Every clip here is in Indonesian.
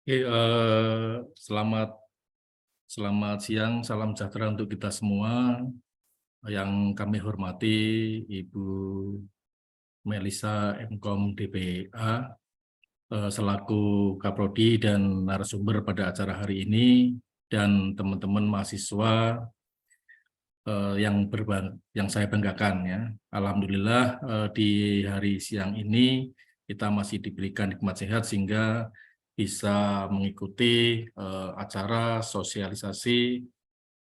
Oke, selamat selamat siang, salam sejahtera untuk kita semua. Yang kami hormati Ibu Melisa Mkom DPA selaku Kaprodi dan narasumber pada acara hari ini, dan teman-teman mahasiswa yang saya banggakan ya. Alhamdulillah di hari siang ini kita masih diberikan nikmat sehat sehingga bisa mengikuti acara sosialisasi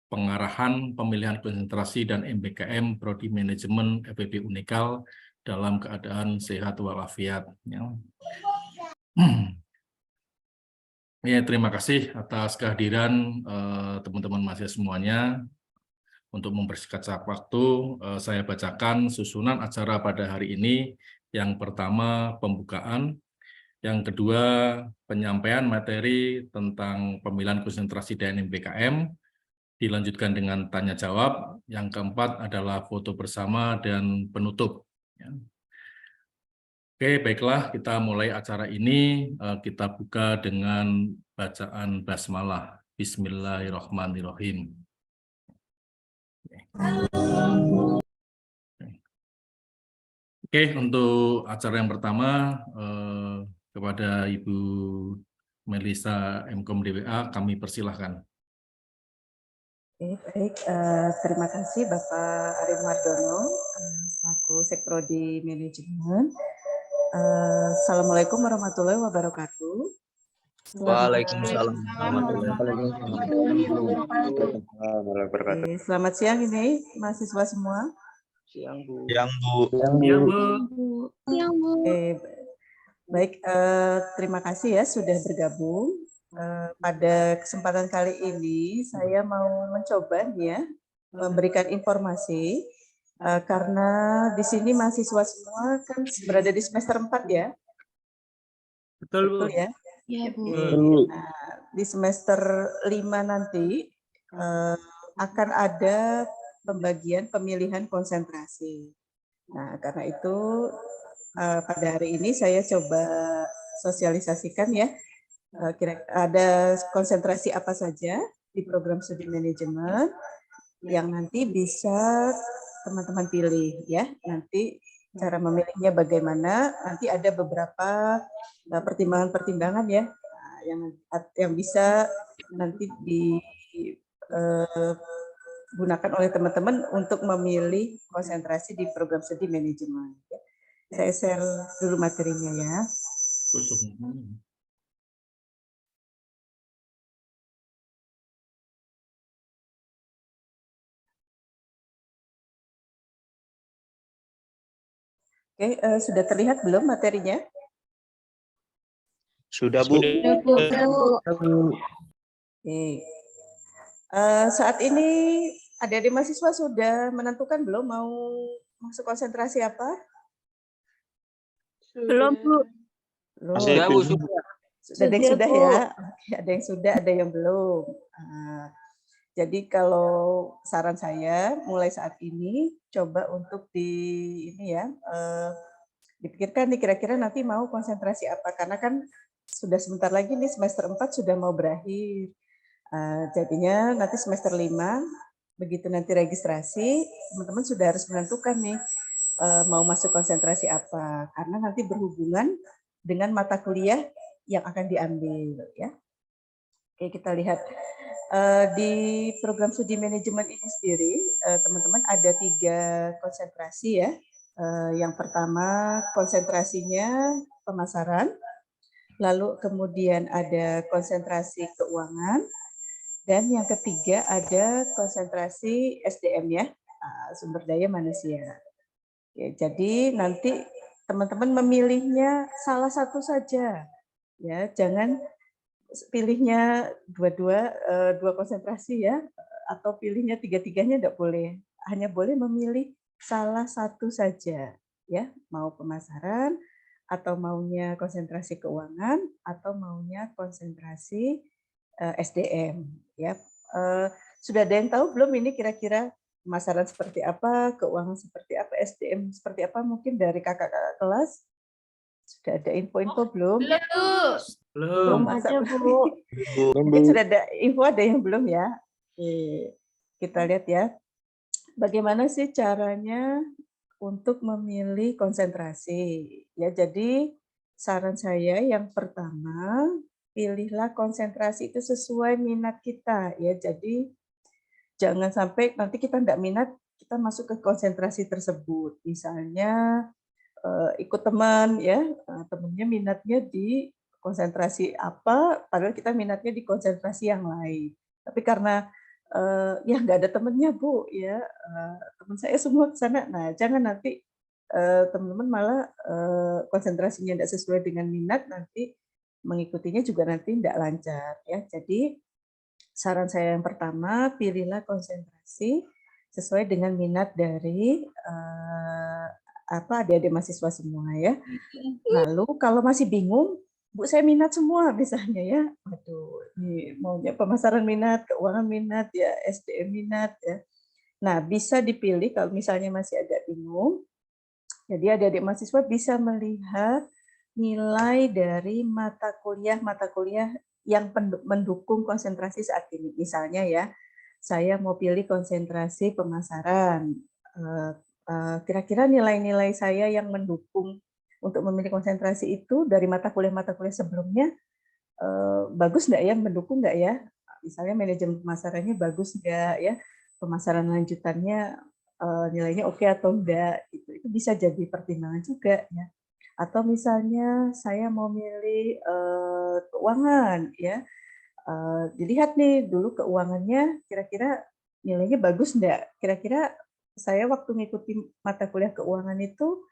pengarahan pemilihan konsentrasi dan MBKM Prodi Manajemen FEB Unikal dalam keadaan sehat walafiat. Ya. Ya, terima kasih atas kehadiran teman-teman mahasiswa semuanya. Untuk mempersingkat waktu, saya bacakan susunan acara pada hari ini. Yang pertama, pembukaan. Yang kedua, penyampaian materi tentang pemilihan konsentrasi dan MBKM. Dilanjutkan dengan tanya jawab. Yang keempat adalah foto bersama dan penutup. Oke, baiklah, kita mulai acara ini. Kita buka dengan bacaan basmalah. Bismillahirrahmanirrahim. Oke, untuk acara yang pertama, kepada Ibu Melisa Mkom DPA, kami persilahkan. Oke, baik. Terima kasih Bapak Arif Mardono, selaku Sekprodi Manajemen. Assalamualaikum warahmatullahi wabarakatuh. Waalaikumsalam. Selamat siang ini mahasiswa semua. Siang Bu. Baik, terima kasih ya sudah bergabung. Pada kesempatan kali ini saya mau mencoba ya memberikan informasi karena di sini mahasiswa semua kan berada di semester 4 ya. Betul ya? Iya, Bu. Nah, di semester 5 nanti akan ada pembagian pemilihan konsentrasi. Nah, karena itu pada hari ini saya coba sosialisasikan ya, kira ada konsentrasi apa saja di program studi manajemen yang nanti bisa teman-teman pilih ya. Nanti cara memilihnya bagaimana, nanti ada beberapa pertimbangan-pertimbangan ya yang bisa nanti digunakan oleh teman-teman untuk memilih konsentrasi di program studi manajemen. Saya share dulu materinya ya. Oke, sudah terlihat belum materinya? Sudah Bu. Oke. Saat ini adik-adik mahasiswa sudah menentukan belum mau masuk konsentrasi apa? Belum, Bu. Sudah Bu. Ada yang sudah ya? Oke, ada yang sudah, ada yang belum. Jadi kalau saran saya mulai saat ini coba untuk dipikirkan nih kira-kira nanti mau konsentrasi apa, karena kan sudah sebentar lagi nih semester 4 sudah mau berakhir. Jadinya nanti semester 5 begitu nanti registrasi teman-teman sudah harus menentukan nih mau masuk konsentrasi apa, karena nanti berhubungan dengan mata kuliah yang akan diambil ya. Oke, kita lihat di program studi manajemen ini sendiri teman-teman ada 3 konsentrasi ya. Yang pertama konsentrasinya pemasaran, lalu kemudian ada konsentrasi keuangan, dan yang ketiga ada konsentrasi SDM ya, sumber daya manusia. Ya, jadi nanti teman-teman memilihnya salah satu saja, ya, jangan pilihnya dua konsentrasi ya, atau pilihnya tiga-tiganya tidak boleh, hanya boleh memilih salah satu saja, ya, mau pemasaran, atau maunya konsentrasi keuangan, atau maunya konsentrasi SDM, ya. Sudah ada yang tahu belum ini kira-kira pemasaran seperti apa, keuangan seperti apa, SDM seperti apa, mungkin dari kakak-kakak kelas? Sudah ada info-info belum? Belum. Masa aja, Bu. mungkin sudah ada info, ada yang belum ya. Oke, kita lihat ya. Bagaimana sih caranya untuk memilih konsentrasi? Ya, jadi saran saya yang pertama, pilihlah konsentrasi itu sesuai minat kita ya. Jadi jangan sampai nanti kita tidak minat, kita masuk ke konsentrasi tersebut. Misalnya ikut teman ya, temennya minatnya di konsentrasi apa, padahal kita minatnya di konsentrasi yang lain. Tapi karena ya nggak ada temennya Bu ya, teman saya semua ke sana. Nah jangan nanti teman-teman malah konsentrasinya tidak sesuai dengan minat, nanti mengikutinya juga nanti tidak lancar ya. Jadi saran saya yang pertama, pilihlah konsentrasi sesuai dengan minat dari adik-adik mahasiswa semua ya. Lalu kalau masih bingung, Bu saya minat semua misalnya ya. Waduh, ini maunya pemasaran minat, keuangan minat ya, SDM minat ya. Nah, bisa dipilih kalau misalnya masih agak bingung. Jadi adik-adik mahasiswa bisa melihat nilai dari mata kuliah yang mendukung konsentrasi saat ini. Misalnya ya, saya mau pilih konsentrasi pemasaran. Kira-kira nilai-nilai saya yang mendukung untuk memilih konsentrasi itu dari mata kuliah sebelumnya bagus nggak ya, mendukung nggak ya? Misalnya manajemen pemasarannya bagus nggak ya, pemasaran lanjutannya nilainya oke atau enggak, itu bisa jadi pertimbangan juga ya. Atau misalnya saya mau milih keuangan ya, dilihat nih dulu keuangannya kira-kira nilainya bagus enggak, kira-kira saya waktu ngikuti mata kuliah keuangan itu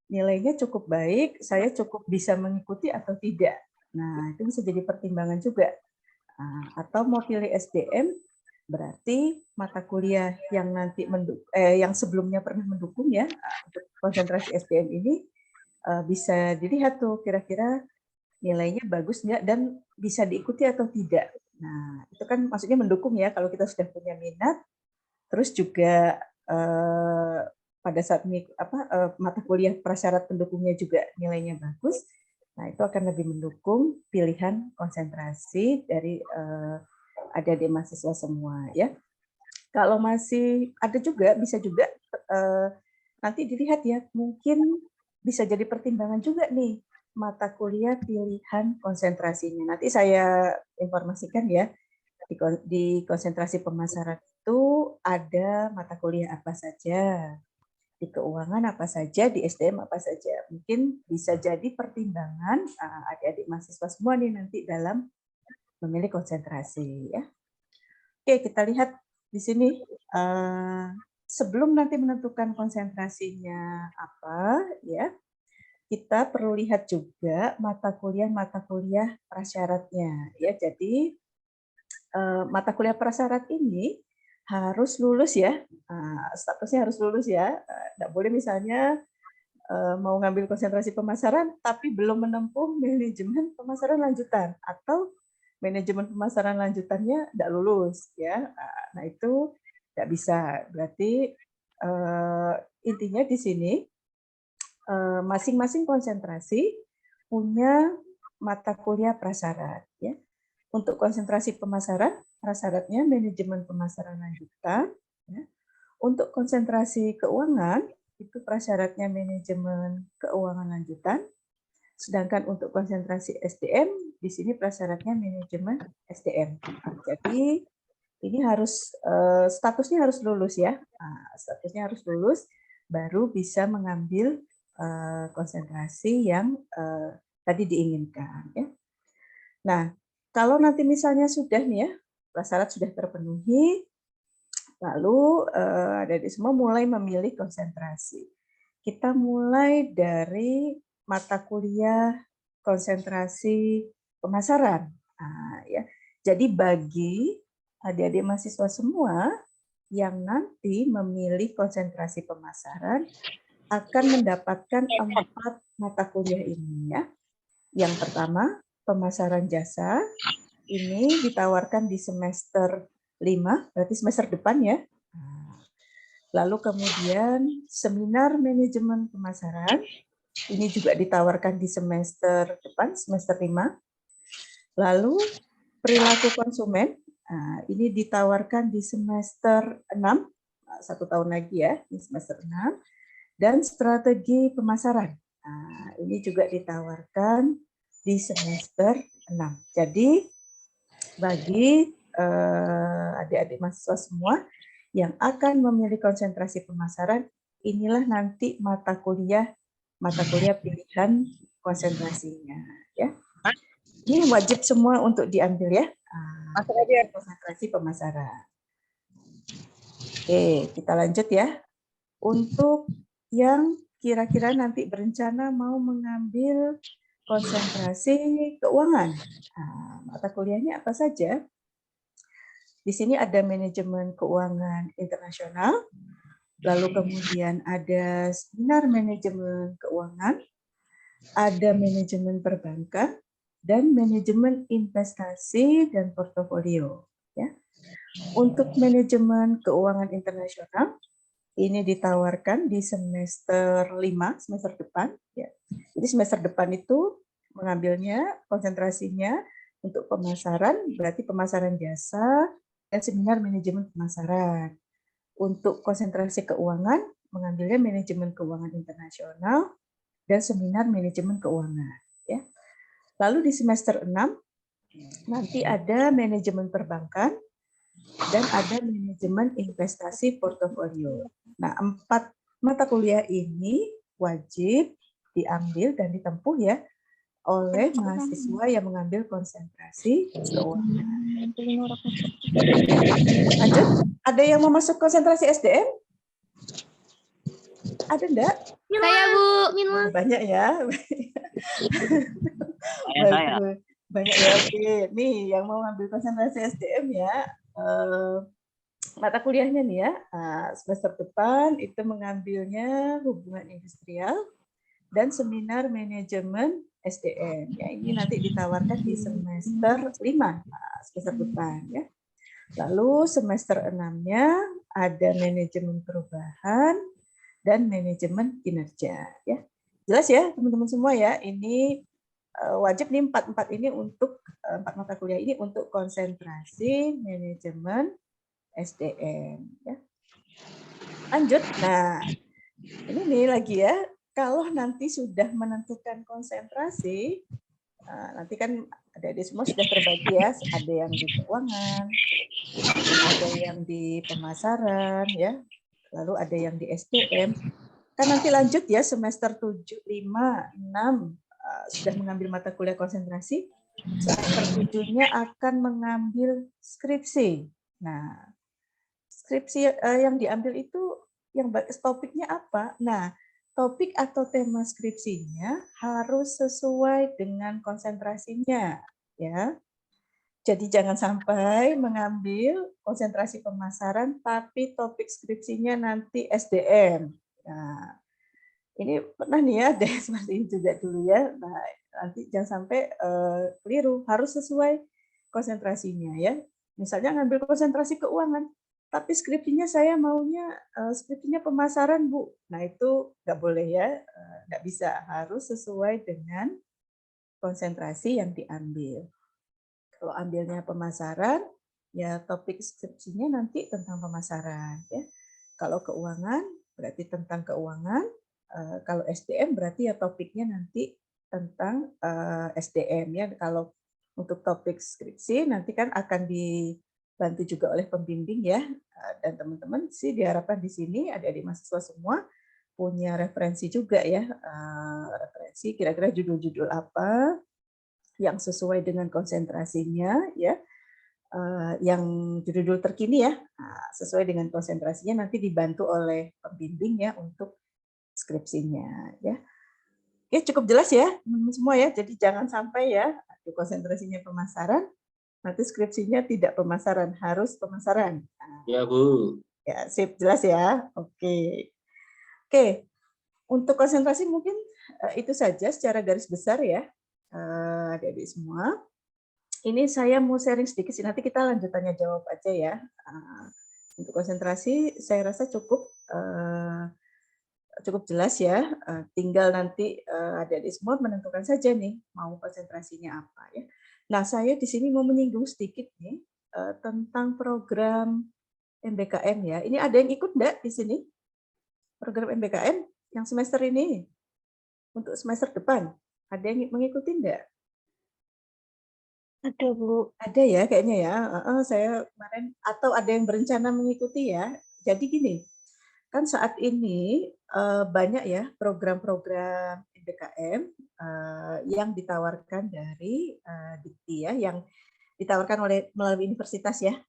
nilainya cukup baik, saya cukup bisa mengikuti atau tidak. Nah, itu bisa jadi pertimbangan juga. Atau mau pilih SDM, berarti mata kuliah yang nanti yang sebelumnya pernah mendukung ya untuk konsentrasi SDM ini bisa dilihat tuh kira-kira nilainya bagus nggak dan bisa diikuti atau tidak. Nah, itu kan maksudnya mendukung ya kalau kita sudah punya minat, terus juga pada saat mata kuliah prasyarat pendukungnya juga nilainya bagus, nah itu akan lebih mendukung pilihan konsentrasi dari adik-adik mahasiswa semua ya. Kalau masih ada juga, bisa juga nanti dilihat ya, mungkin bisa jadi pertimbangan juga nih mata kuliah pilihan konsentrasinya. Nanti saya informasikan ya, di konsentrasi pemasaran itu ada mata kuliah apa saja, di keuangan apa saja, di SDM apa saja. Mungkin bisa jadi pertimbangan adik-adik mahasiswa semua nih nanti dalam memilih konsentrasi ya. Oke, kita lihat di sini sebelum nanti menentukan konsentrasinya apa ya, kita perlu lihat juga mata kuliah prasyaratnya ya. Jadi mata kuliah prasyarat ini harus lulus ya, statusnya harus lulus ya. Nggak boleh misalnya mau ngambil konsentrasi pemasaran tapi belum menempuh manajemen pemasaran lanjutan atau manajemen pemasaran lanjutannya tidak lulus ya. Nah itu tidak bisa. Berarti intinya di sini masing-masing konsentrasi punya mata kuliah prasyarat ya. Untuk konsentrasi pemasaran, prasyaratnya manajemen pemasaran lanjutan. Ya. Untuk konsentrasi keuangan, itu prasyaratnya manajemen keuangan lanjutan. Sedangkan untuk konsentrasi SDM, di sini prasyaratnya manajemen SDM. Nah, jadi ini harus statusnya harus lulus ya. Nah, statusnya harus lulus, baru bisa mengambil konsentrasi yang tadi diinginkan. Ya. Nah, kalau nanti misalnya sudah nih ya, prasyarat sudah terpenuhi, lalu adik-adik semua mulai memilih konsentrasi. Kita mulai dari mata kuliah konsentrasi pemasaran. Nah, ya. Jadi bagi adik-adik mahasiswa semua yang nanti memilih konsentrasi pemasaran akan mendapatkan 4 mata kuliah ini ya. Yang pertama, pemasaran jasa. Ini ditawarkan di semester 5, berarti semester depan ya. Lalu kemudian seminar manajemen pemasaran, ini juga ditawarkan di semester depan, semester 5. Lalu perilaku konsumen, ini ditawarkan di semester 6, 1 tahun lagi ya, di semester 6. Dan strategi pemasaran, ini juga ditawarkan di semester 6. Jadi bagi adik-adik mahasiswa semua yang akan memilih konsentrasi pemasaran, inilah nanti mata kuliah pilihan konsentrasinya, ya. Ini wajib semua untuk diambil ya. Konsentrasi pemasaran. Oke, kita lanjut ya. Untuk yang kira-kira nanti berencana mau mengambil konsentrasi keuangan, mata kuliahnya apa saja? Di sini ada manajemen keuangan internasional, lalu kemudian ada seminar manajemen keuangan, ada manajemen perbankan, dan manajemen investasi dan portofolio. Ya. Untuk manajemen keuangan internasional, ini ditawarkan di semester 5, semester depan. Ya. Jadi semester depan itu mengambilnya, konsentrasinya untuk pemasaran, berarti pemasaran jasa, dan seminar manajemen pemasaran. Untuk konsentrasi keuangan, mengambilnya manajemen keuangan internasional, dan seminar manajemen keuangan. Ya. Lalu di semester 6, nanti ada manajemen perbankan, dan ada manajemen investasi portofolio. Nah, 4 mata kuliah ini wajib diambil dan ditempuh ya oleh mahasiswa yang mengambil konsentrasi keuangan. Lanjut, ada yang mau masuk konsentrasi SDM? Ada enggak? Saya Bu. Banyak ya. Baik, banyak ya. Oke, nih yang mau ambil konsentrasi SDM ya. Mata kuliahnya nih ya, semester depan itu mengambilnya hubungan industrial dan seminar manajemen SDM. Ya, ini nanti ditawarkan di semester 5, semester depan ya. Lalu semester 6-nya ada manajemen perubahan dan manajemen kinerja ya. Jelas ya teman-teman semua ya, ini wajib nih 4 ini untuk 4 mata kuliah ini untuk konsentrasi manajemen SDM ya. Lanjut. Nah, ini nih lagi ya. Kalau nanti sudah menentukan konsentrasi, nanti kan adik-adik semua sudah terbagi ya. Ada yang di keuangan, ada yang di pemasaran ya. Lalu ada yang di SDM. Kan nanti lanjut ya semester 7, 5, 6 sudah mengambil mata kuliah konsentrasi. Semester 7-nya akan mengambil skripsi. Nah, skripsi yang diambil itu yang topiknya apa? Nah, topik atau tema skripsinya harus sesuai dengan konsentrasinya, ya. Jadi jangan sampai mengambil konsentrasi pemasaran tapi topik skripsinya nanti SDM. Nah, ini pernah nih ya ada seperti ini juga dulu ya. Nah, nanti jangan sampai keliru, harus sesuai konsentrasinya ya. Misalnya ngambil konsentrasi keuangan, tapi skripsinya saya maunya skripsinya pemasaran Bu. Nah itu nggak boleh ya, nggak bisa, harus sesuai dengan konsentrasi yang diambil. Kalau ambilnya pemasaran, ya topik skripsinya nanti tentang pemasaran ya. Kalau keuangan berarti tentang keuangan. Kalau SDM berarti ya topiknya nanti tentang SDM ya. Kalau untuk topik skripsi nanti kan akan dibantu juga oleh pembimbing ya. Dan teman-teman sih diharapkan di sini adik-adik mahasiswa semua punya referensi juga ya. Referensi kira-kira judul-judul apa yang sesuai dengan konsentrasinya ya. Yang judul-judul terkini ya, sesuai dengan konsentrasinya nanti dibantu oleh pembimbing ya untuk skripsinya ya. Oke, cukup jelas ya teman-teman semua ya. Jadi jangan sampai ya konsentrasinya pemasaran, nanti skripsinya tidak pemasaran, harus pemasaran. Ya Bu. Ya, sip, jelas ya. Oke. Oke, untuk konsentrasi mungkin itu saja secara garis besar ya, adik-adik semua. Ini saya mau sharing sedikit sih, nanti kita lanjut tanya jawab aja ya. Untuk konsentrasi saya rasa cukup cukup jelas ya. Tinggal nanti adik-adik semua menentukan saja nih mau konsentrasinya apa ya. Nah, saya di sini mau menyinggung sedikit nih tentang program MBKM ya. Ini ada yang ikut enggak di sini? Program MBKM yang semester ini untuk semester depan. Ada yang mengikuti enggak? Ada, Bu. Ada ya kayaknya ya. Saya kemarin atau ada yang berencana mengikuti ya. Jadi gini, kan saat ini banyak ya program-program MBKM yang ditawarkan dari Dikti ya, yang ditawarkan melalui universitas ya.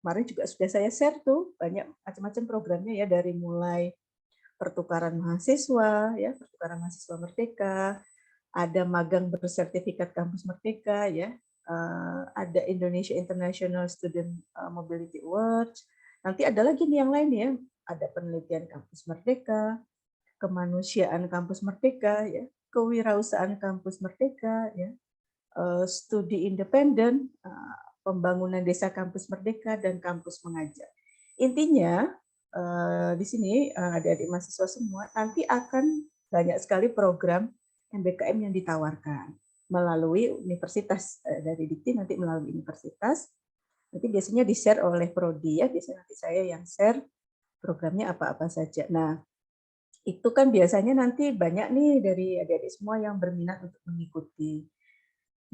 Kemarin juga sudah saya share tuh banyak macam-macam programnya ya, dari mulai pertukaran mahasiswa ya, pertukaran mahasiswa merdeka, ada magang bersertifikat kampus merdeka ya, ada Indonesia International Student Mobility Awards. Nanti ada lagi nih yang lain ya, ada penelitian kampus merdeka, kemanusiaan kampus merdeka ya, kewirausahaan kampus merdeka ya, studi independen, pembangunan desa kampus merdeka, dan kampus mengajar. Intinya di sini adik-adik mahasiswa semua nanti akan banyak sekali program MBKM yang ditawarkan melalui universitas dari Dikti, nanti melalui universitas. Nanti biasanya di-share oleh prodi ya, biasanya nanti saya yang share programnya apa-apa saja. Nah, itu kan biasanya nanti banyak nih dari adik-adik semua yang berminat untuk mengikuti.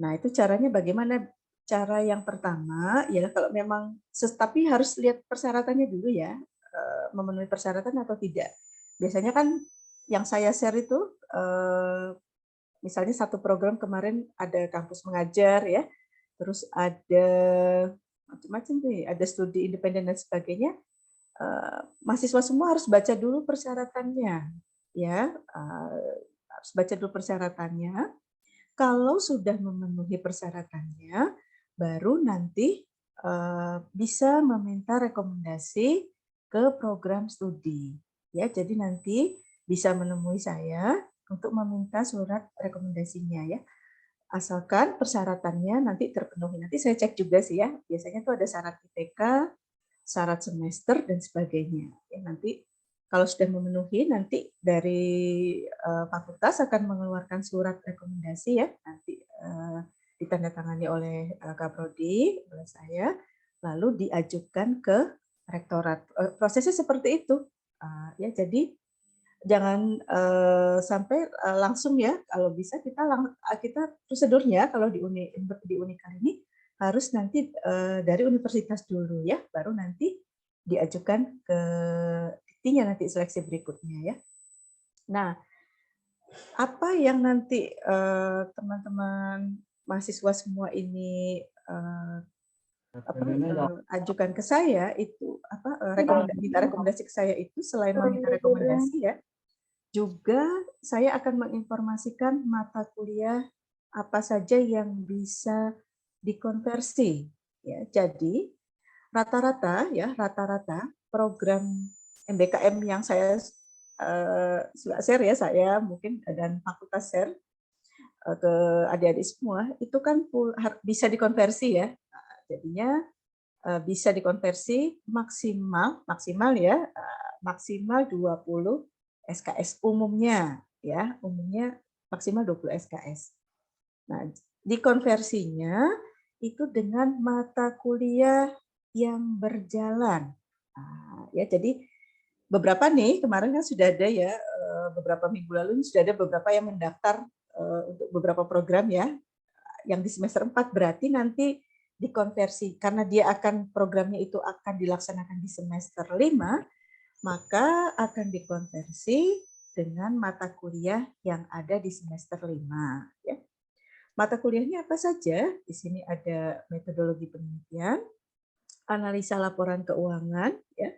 Nah, itu caranya bagaimana? Cara yang pertama ya, kalau memang tapi harus lihat persyaratannya dulu ya, memenuhi persyaratan atau tidak. Biasanya kan yang saya share itu misalnya satu program kemarin ada kampus mengajar ya, terus ada macam-macam nih, ada studi independen dan sebagainya. Mahasiswa semua harus baca dulu persyaratannya ya, harus baca dulu persyaratannya. Kalau sudah memenuhi persyaratannya, baru nanti bisa meminta rekomendasi ke program studi. Ya, jadi nanti bisa menemui saya untuk meminta surat rekomendasinya ya. Asalkan persyaratannya nanti terpenuhi. Nanti saya cek juga sih ya. Biasanya tuh ada syarat IPK, syarat semester dan sebagainya. Ya, nanti kalau sudah memenuhi, nanti dari fakultas akan mengeluarkan surat rekomendasi ya, nanti ditandatangani oleh Kaprodi, oleh saya, lalu diajukan ke rektorat. Prosesnya seperti itu. Ya, jadi jangan sampai langsung ya, kalau bisa kita prosedurnya kalau di Unikal ini harus nanti dari universitas dulu ya, baru nanti diajukan ke Diktinya nanti seleksi berikutnya ya. Nah, apa yang nanti teman-teman mahasiswa semua ini ajukan ke saya itu rekomendasi ke saya itu, selain meminta rekomendasi ya, juga saya akan menginformasikan mata kuliah apa saja yang bisa dikonversi ya. Jadi rata-rata program MBKM yang saya share ya, saya mungkin dan fakultas share ke adik-adik semua, itu kan bisa dikonversi ya. Jadinya bisa dikonversi maksimal ya, maksimal 20 SKS umumnya ya, umumnya maksimal 20 SKS. Nah, dikonversinya itu dengan mata kuliah yang berjalan. Ya, jadi beberapa nih kemarin kan sudah ada ya, beberapa minggu lalu sudah ada beberapa yang mendaftar untuk beberapa program ya, yang di semester 4, berarti nanti dikonversi karena dia programnya itu akan dilaksanakan di semester 5, maka akan dikonversi dengan mata kuliah yang ada di semester 5 ya. Mata kuliahnya apa saja? Di sini ada metodologi penelitian, analisa laporan keuangan ya.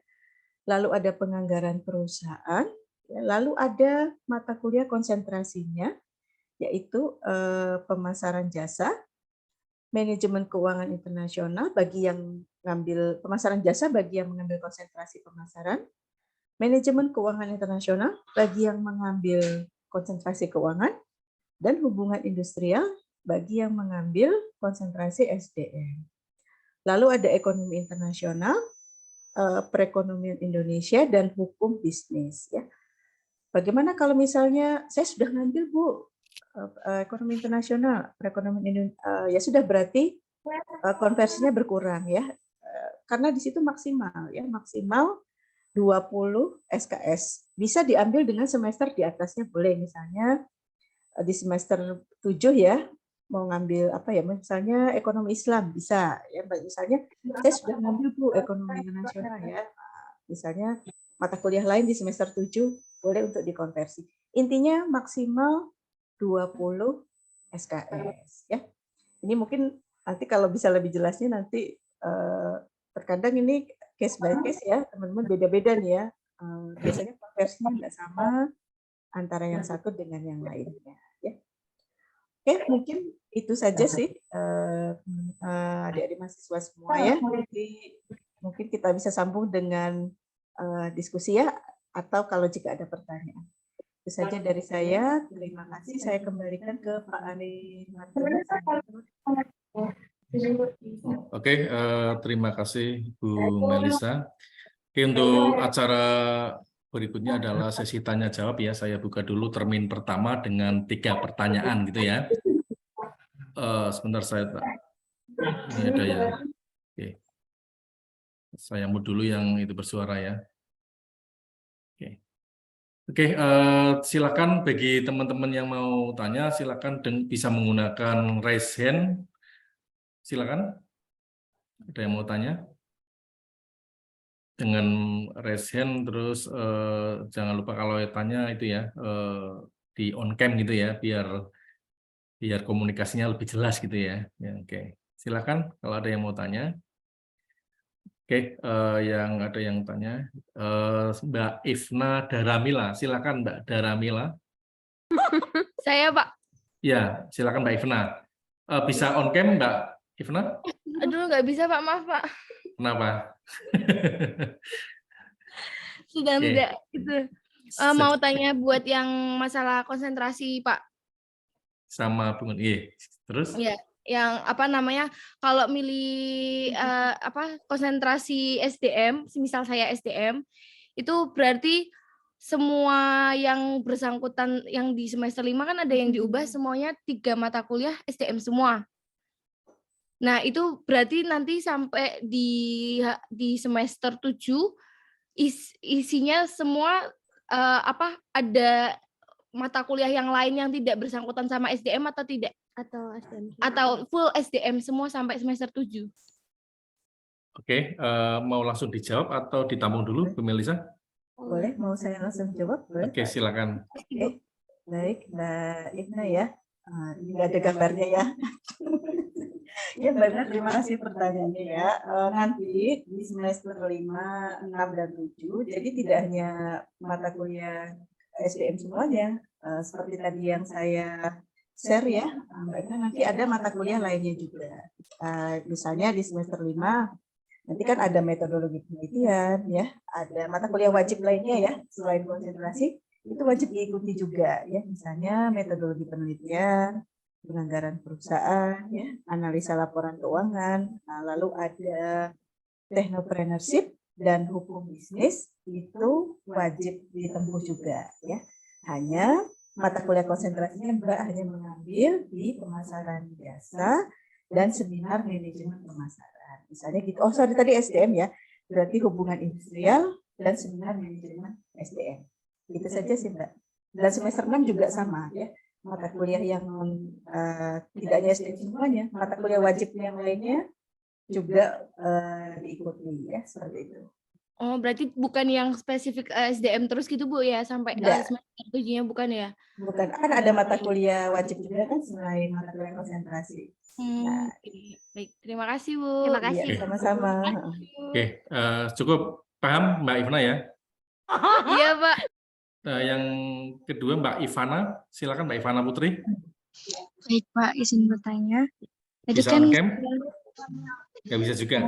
Lalu ada penganggaran perusahaan, ya. Lalu ada mata kuliah konsentrasinya, yaitu pemasaran jasa, manajemen keuangan internasional bagi yang ngambil pemasaran jasa, bagi yang mengambil konsentrasi pemasaran, manajemen keuangan internasional bagi yang mengambil konsentrasi keuangan, dan hubungan industrial bagi yang mengambil konsentrasi SDM. Lalu ada ekonomi internasional perekonomian Indonesia dan hukum bisnis ya. Bagaimana kalau misalnya saya sudah ngambil Bu ekonomi internasional, perekonomian Indonesia, ya sudah berarti konversinya berkurang ya. Karena di situ maksimal ya, maksimal 20 SKS. Bisa diambil dengan semester di atasnya boleh, misalnya di semester 7 ya, mau ngambil apa ya, misalnya ekonomi Islam bisa ya, misalnya saya sudah ngambil Bu ekonomi internasional ya. Misalnya mata kuliah lain di semester 7 boleh untuk dikonversi. Intinya maksimal 20 SKS ya. Ini mungkin nanti kalau bisa lebih jelasnya nanti terkadang ini case by case ya, teman-teman beda-beda nih ya. Biasanya konversinya nggak sama antara yang satu dengan yang lainnya. Ya. Oke, mungkin itu saja sih adik-adik mahasiswa semua ya. Jadi mungkin kita bisa sambung dengan diskusi ya, atau kalau jika ada pertanyaan. Itu saja dari saya. Terima kasih. Saya kembalikan ke Pak Ari. Oke, terima kasih Bu Melisa. Oke, untuk acara berikutnya adalah sesi tanya jawab ya. Saya buka dulu termin pertama dengan 3 pertanyaan gitu ya. Sebentar saya ini ada ya. Oke. Saya mau dulu yang itu bersuara ya. Oke, silakan bagi teman-teman yang mau tanya, silakan bisa menggunakan raise hand. Silakan. Ada yang mau tanya? Dengan raise hand, terus jangan lupa kalau tanya itu ya di on cam gitu ya, biar komunikasinya lebih jelas gitu ya. Oke, silakan kalau ada yang mau tanya. Oke, yang ada yang tanya, Mbak Ifna Daramila, silakan Mbak Daramila. Saya, Pak. Ya, silakan Mbak Ifna. Bisa on cam Mbak Ifna? Aduh, nggak bisa, Pak. Maaf, Pak. Kenapa? Sedang Oke. tidak itu. Mau tanya buat yang masalah konsentrasi, Pak. Sama Bung. Iya. Terus? Ya, yang apa namanya? Kalau milih konsentrasi SDM, misal saya SDM, itu berarti semua yang bersangkutan yang di semester 5 kan ada yang diubah semuanya 3 mata kuliah SDM semua. Nah, itu berarti nanti sampai di semester 7 isinya semua ada mata kuliah yang lain yang tidak bersangkutan sama SDM atau tidak? Atau full SDM semua sampai semester 7? Oke, mau langsung dijawab atau ditampung dulu, Bu Melisa? Boleh, mau saya langsung jawab? Boleh? Oke, silakan. Oke. Baik, Mbak Ifna ya. Ini nggak ada gambarnya ya. Ya, Mbak Ifna, terima kasih pertanyaannya ya. Nanti di semester 5, 6, dan 7, jadi tidak hanya mata kuliah SDM semuanya, seperti tadi yang saya share ya, Mbak Ifna, nanti ada mata kuliah lainnya juga. Misalnya di semester 5, nanti kan ada metodologi penelitian ya, ada mata kuliah wajib lainnya ya, selain konsentrasi, itu wajib diikuti juga ya, misalnya metodologi penelitian, penganggaran perusahaan, ya, analisa laporan keuangan, lalu ada technopreneurship dan hukum bisnis, itu wajib ditempuh juga ya. Hanya mata kuliah konsentrasinya Mbak hanya mengambil di pemasaran jasa dan seminar manajemen pemasaran. Misalnya gitu. Oh, sorry tadi SDM ya. Berarti hubungan industrial dan seminar manajemen SDM. Itu saja sih Mbak. Dan semester 6 juga sama ya. Mata kuliah yang tidak hanya SDM semuanya, mata kuliah wajib yang lainnya juga diikuti ya, seperti itu. Oh, berarti bukan yang spesifik SDM terus gitu Bu ya, sampai semester 7-nya bukan ya? Bukan, kan ada mata kuliah wajib juga kan selain mata kuliah konsentrasi. Nah, baik, terima kasih Bu. Terima kasih. Ya, sama-sama. Oke, cukup paham Mbak Ifna ya? Iya Pak. Yang kedua Mbak Ivana, silakan Mbak Ivana Putri. Baik Pak, izin bertanya. Tadi Bisa kan on cam? Nggak bisa juga?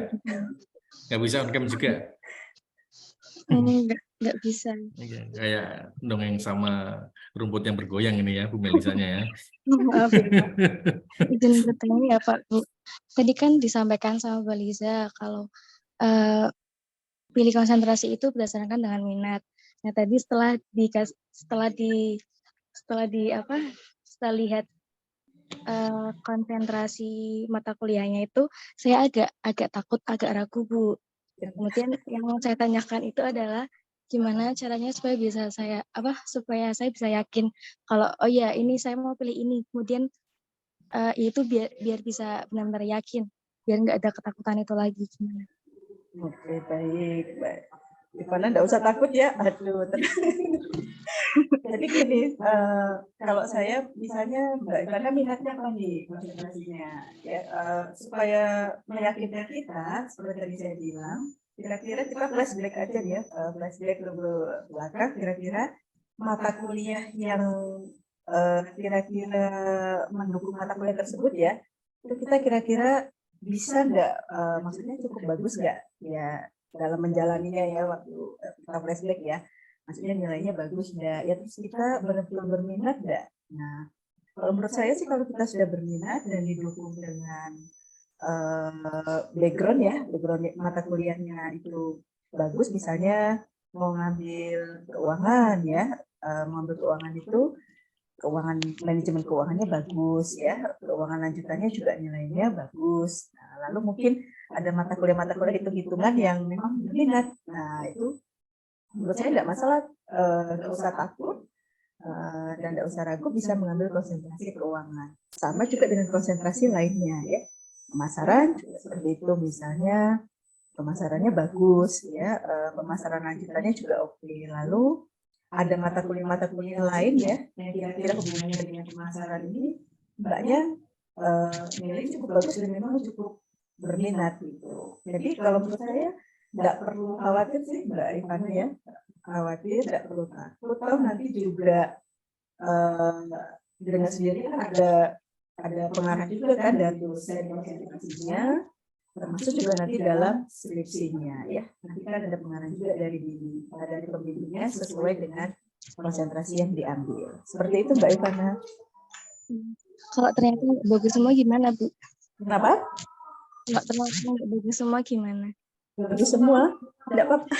Nggak bisa on cam juga? Nggak bisa. Kayak dongeng sama rumput yang bergoyang ini ya, Bu Melisanya ya. Maaf ya Pak. Izin bertanya ya Pak Bu. Tadi kan disampaikan sama Mbak Liza kalau pilih konsentrasi itu berdasarkan dengan minat. Nah, tadi setelah lihat konsentrasi mata kuliahnya itu, saya agak takut, agak ragu, Bu. Nah, kemudian yang saya tanyakan itu adalah gimana caranya supaya saya bisa yakin kalau oh ya ini saya mau pilih ini. Kemudian itu biar bisa benar-benar yakin, biar nggak ada ketakutan itu lagi gimana. Oke, baik. Ivana nggak usah takut ya. Aduh. Jadi gini, kalau saya misalnya Mbak Ivana minatnya apa nih konsentrasinya? Ya, supaya meyakinkan kita, seperti tadi saya bilang, kira-kira kita flashback aja ya, flashback ke belakang, kira-kira mata kuliah yang kira-kira mendukung mata kuliah tersebut ya, itu kita kira-kira bisa nggak, maksudnya cukup bagus nggak ya dalam menjalaninya ya waktu kita flashback ya, maksudnya nilainya bagus nggak ya, terus kita benar-benar berminat nggak. Nah, kalau menurut saya sih kalau kita sudah berminat dan didukung dengan background mata kuliahnya itu bagus, misalnya mau ngambil keuangan ya, mau ngambil keuangan itu keuangan, manajemen keuangannya bagus ya, keuangan lanjutannya juga nilainya bagus. Nah, lalu mungkin ada mata kuliah hitung-hitungan yang memang berminat. Nah, itu menurut saya tidak masalah, nggak usah takut dan nggak usah ragu, bisa mengambil konsentrasi keuangan. Sama juga dengan konsentrasi lainnya ya. Pemasaran juga seperti itu, misalnya pemasarannya bagus ya, pemasaran lanjutannya juga oke. Lalu ada mata kuliah lain ya yang kira-kira hubungannya dengan pemasaran ini, mbaknya nilai cukup bagus dan memang cukup berminat gitu. Jadi kalau menurut saya nggak perlu khawatir sih Mbak Ivana ya, khawatir nggak perlu takut. Tahu nanti juga dengan sendiri kan ada pengarah juga kan dari dosen konsentrasinya, termasuk juga nanti dalam skripsinya ya. Nanti kan ada pengarah juga dari pembimbingnya sesuai dengan konsentrasi yang diambil. Seperti itu Mbak Ivana. Kalau ternyata nggak bagus semua gimana, Bu? Kenapa? Kalau ternyata nggak bagus semua gimana? Bagus semua, tidak apa-apa.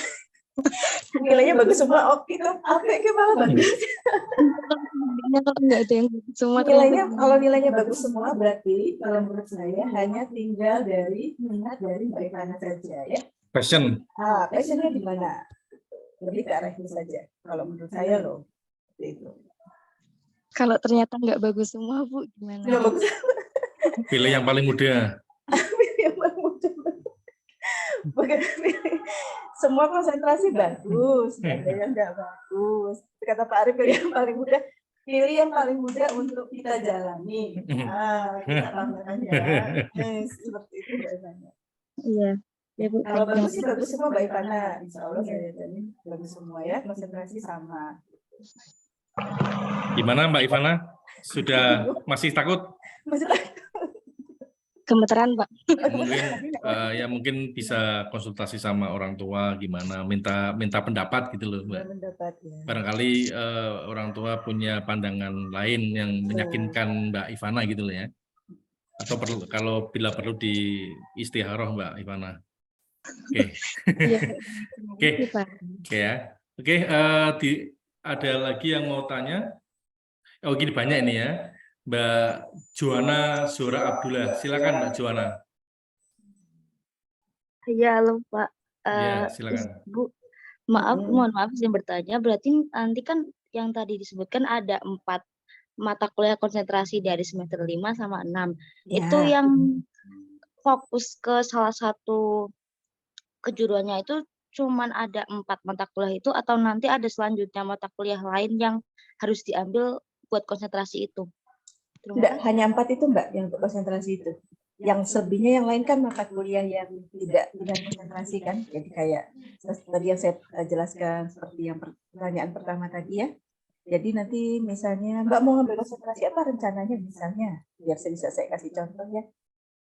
Nilainya bagus semua, oke tuh. Apa malah bagus? Kalau nggak ada yang bagus semua, Kalau nilainya bagus semua, berarti kalau menurut saya hanya tinggal dari minat dari Mbak Ivana saja ya. Passion. Passionnya di mana? Lebih ke arah itu saja. Kalau menurut saya loh, seperti itu. Kalau ternyata nggak bagus semua, Bu, gimana? Nggak bagus. Pilih yang paling mudah. Yang paling mudah. Bukan semua konsentrasi bagus, ada yang nggak bagus. Kata Pak Arif, pilih yang paling mudah. Pilih yang paling mudah untuk kita jalani. Kita tambahkan ya. Seperti itu Mbak Ivana. Iya. Ya, Bu. Kalau bagus sih bagus semua Mbak Ivana. Insya Allah saya jamin bagus semua ya. Konsentrasi sama. Gimana Mbak Ivana? Sudah masih takut? Masih takut. Gemeteran, Pak. Mungkin bisa konsultasi sama orang tua gimana, minta pendapat gitu loh Mbak. Pendapat, ya. Barangkali orang tua punya pandangan lain yang meyakinkan Mbak Ivana gitu loh ya. Atau kalau bila perlu di istikharah Mbak Ivana. Oke. Oke. Oke ya. Oke, ada lagi yang mau tanya? Oh, gini banyak ini ya. Mbak Joana Zora Abdullah. Silakan Mbak Joana. Iya, halo Pak. Ya, silakan. Bu, mohon maaf saya bertanya. Berarti nanti kan yang tadi disebutkan ada 4 mata kuliah konsentrasi dari semester 5 sama 6. Ya. Itu yang fokus ke salah satu kejuruannya itu cuman ada 4 mata kuliah itu, atau nanti ada selanjutnya mata kuliah lain yang harus diambil buat konsentrasi itu? Tidak, hanya 4 itu Mbak yang untuk konsentrasi itu. Yang selebihnya yang lain kan mata kuliah yang tidak konsentrasi kan. Jadi kayak tadi yang saya jelaskan seperti yang pertanyaan pertama tadi ya. Jadi nanti misalnya Mbak mau ngambil konsentrasi apa rencananya misalnya? Biar saya kasih contoh ya.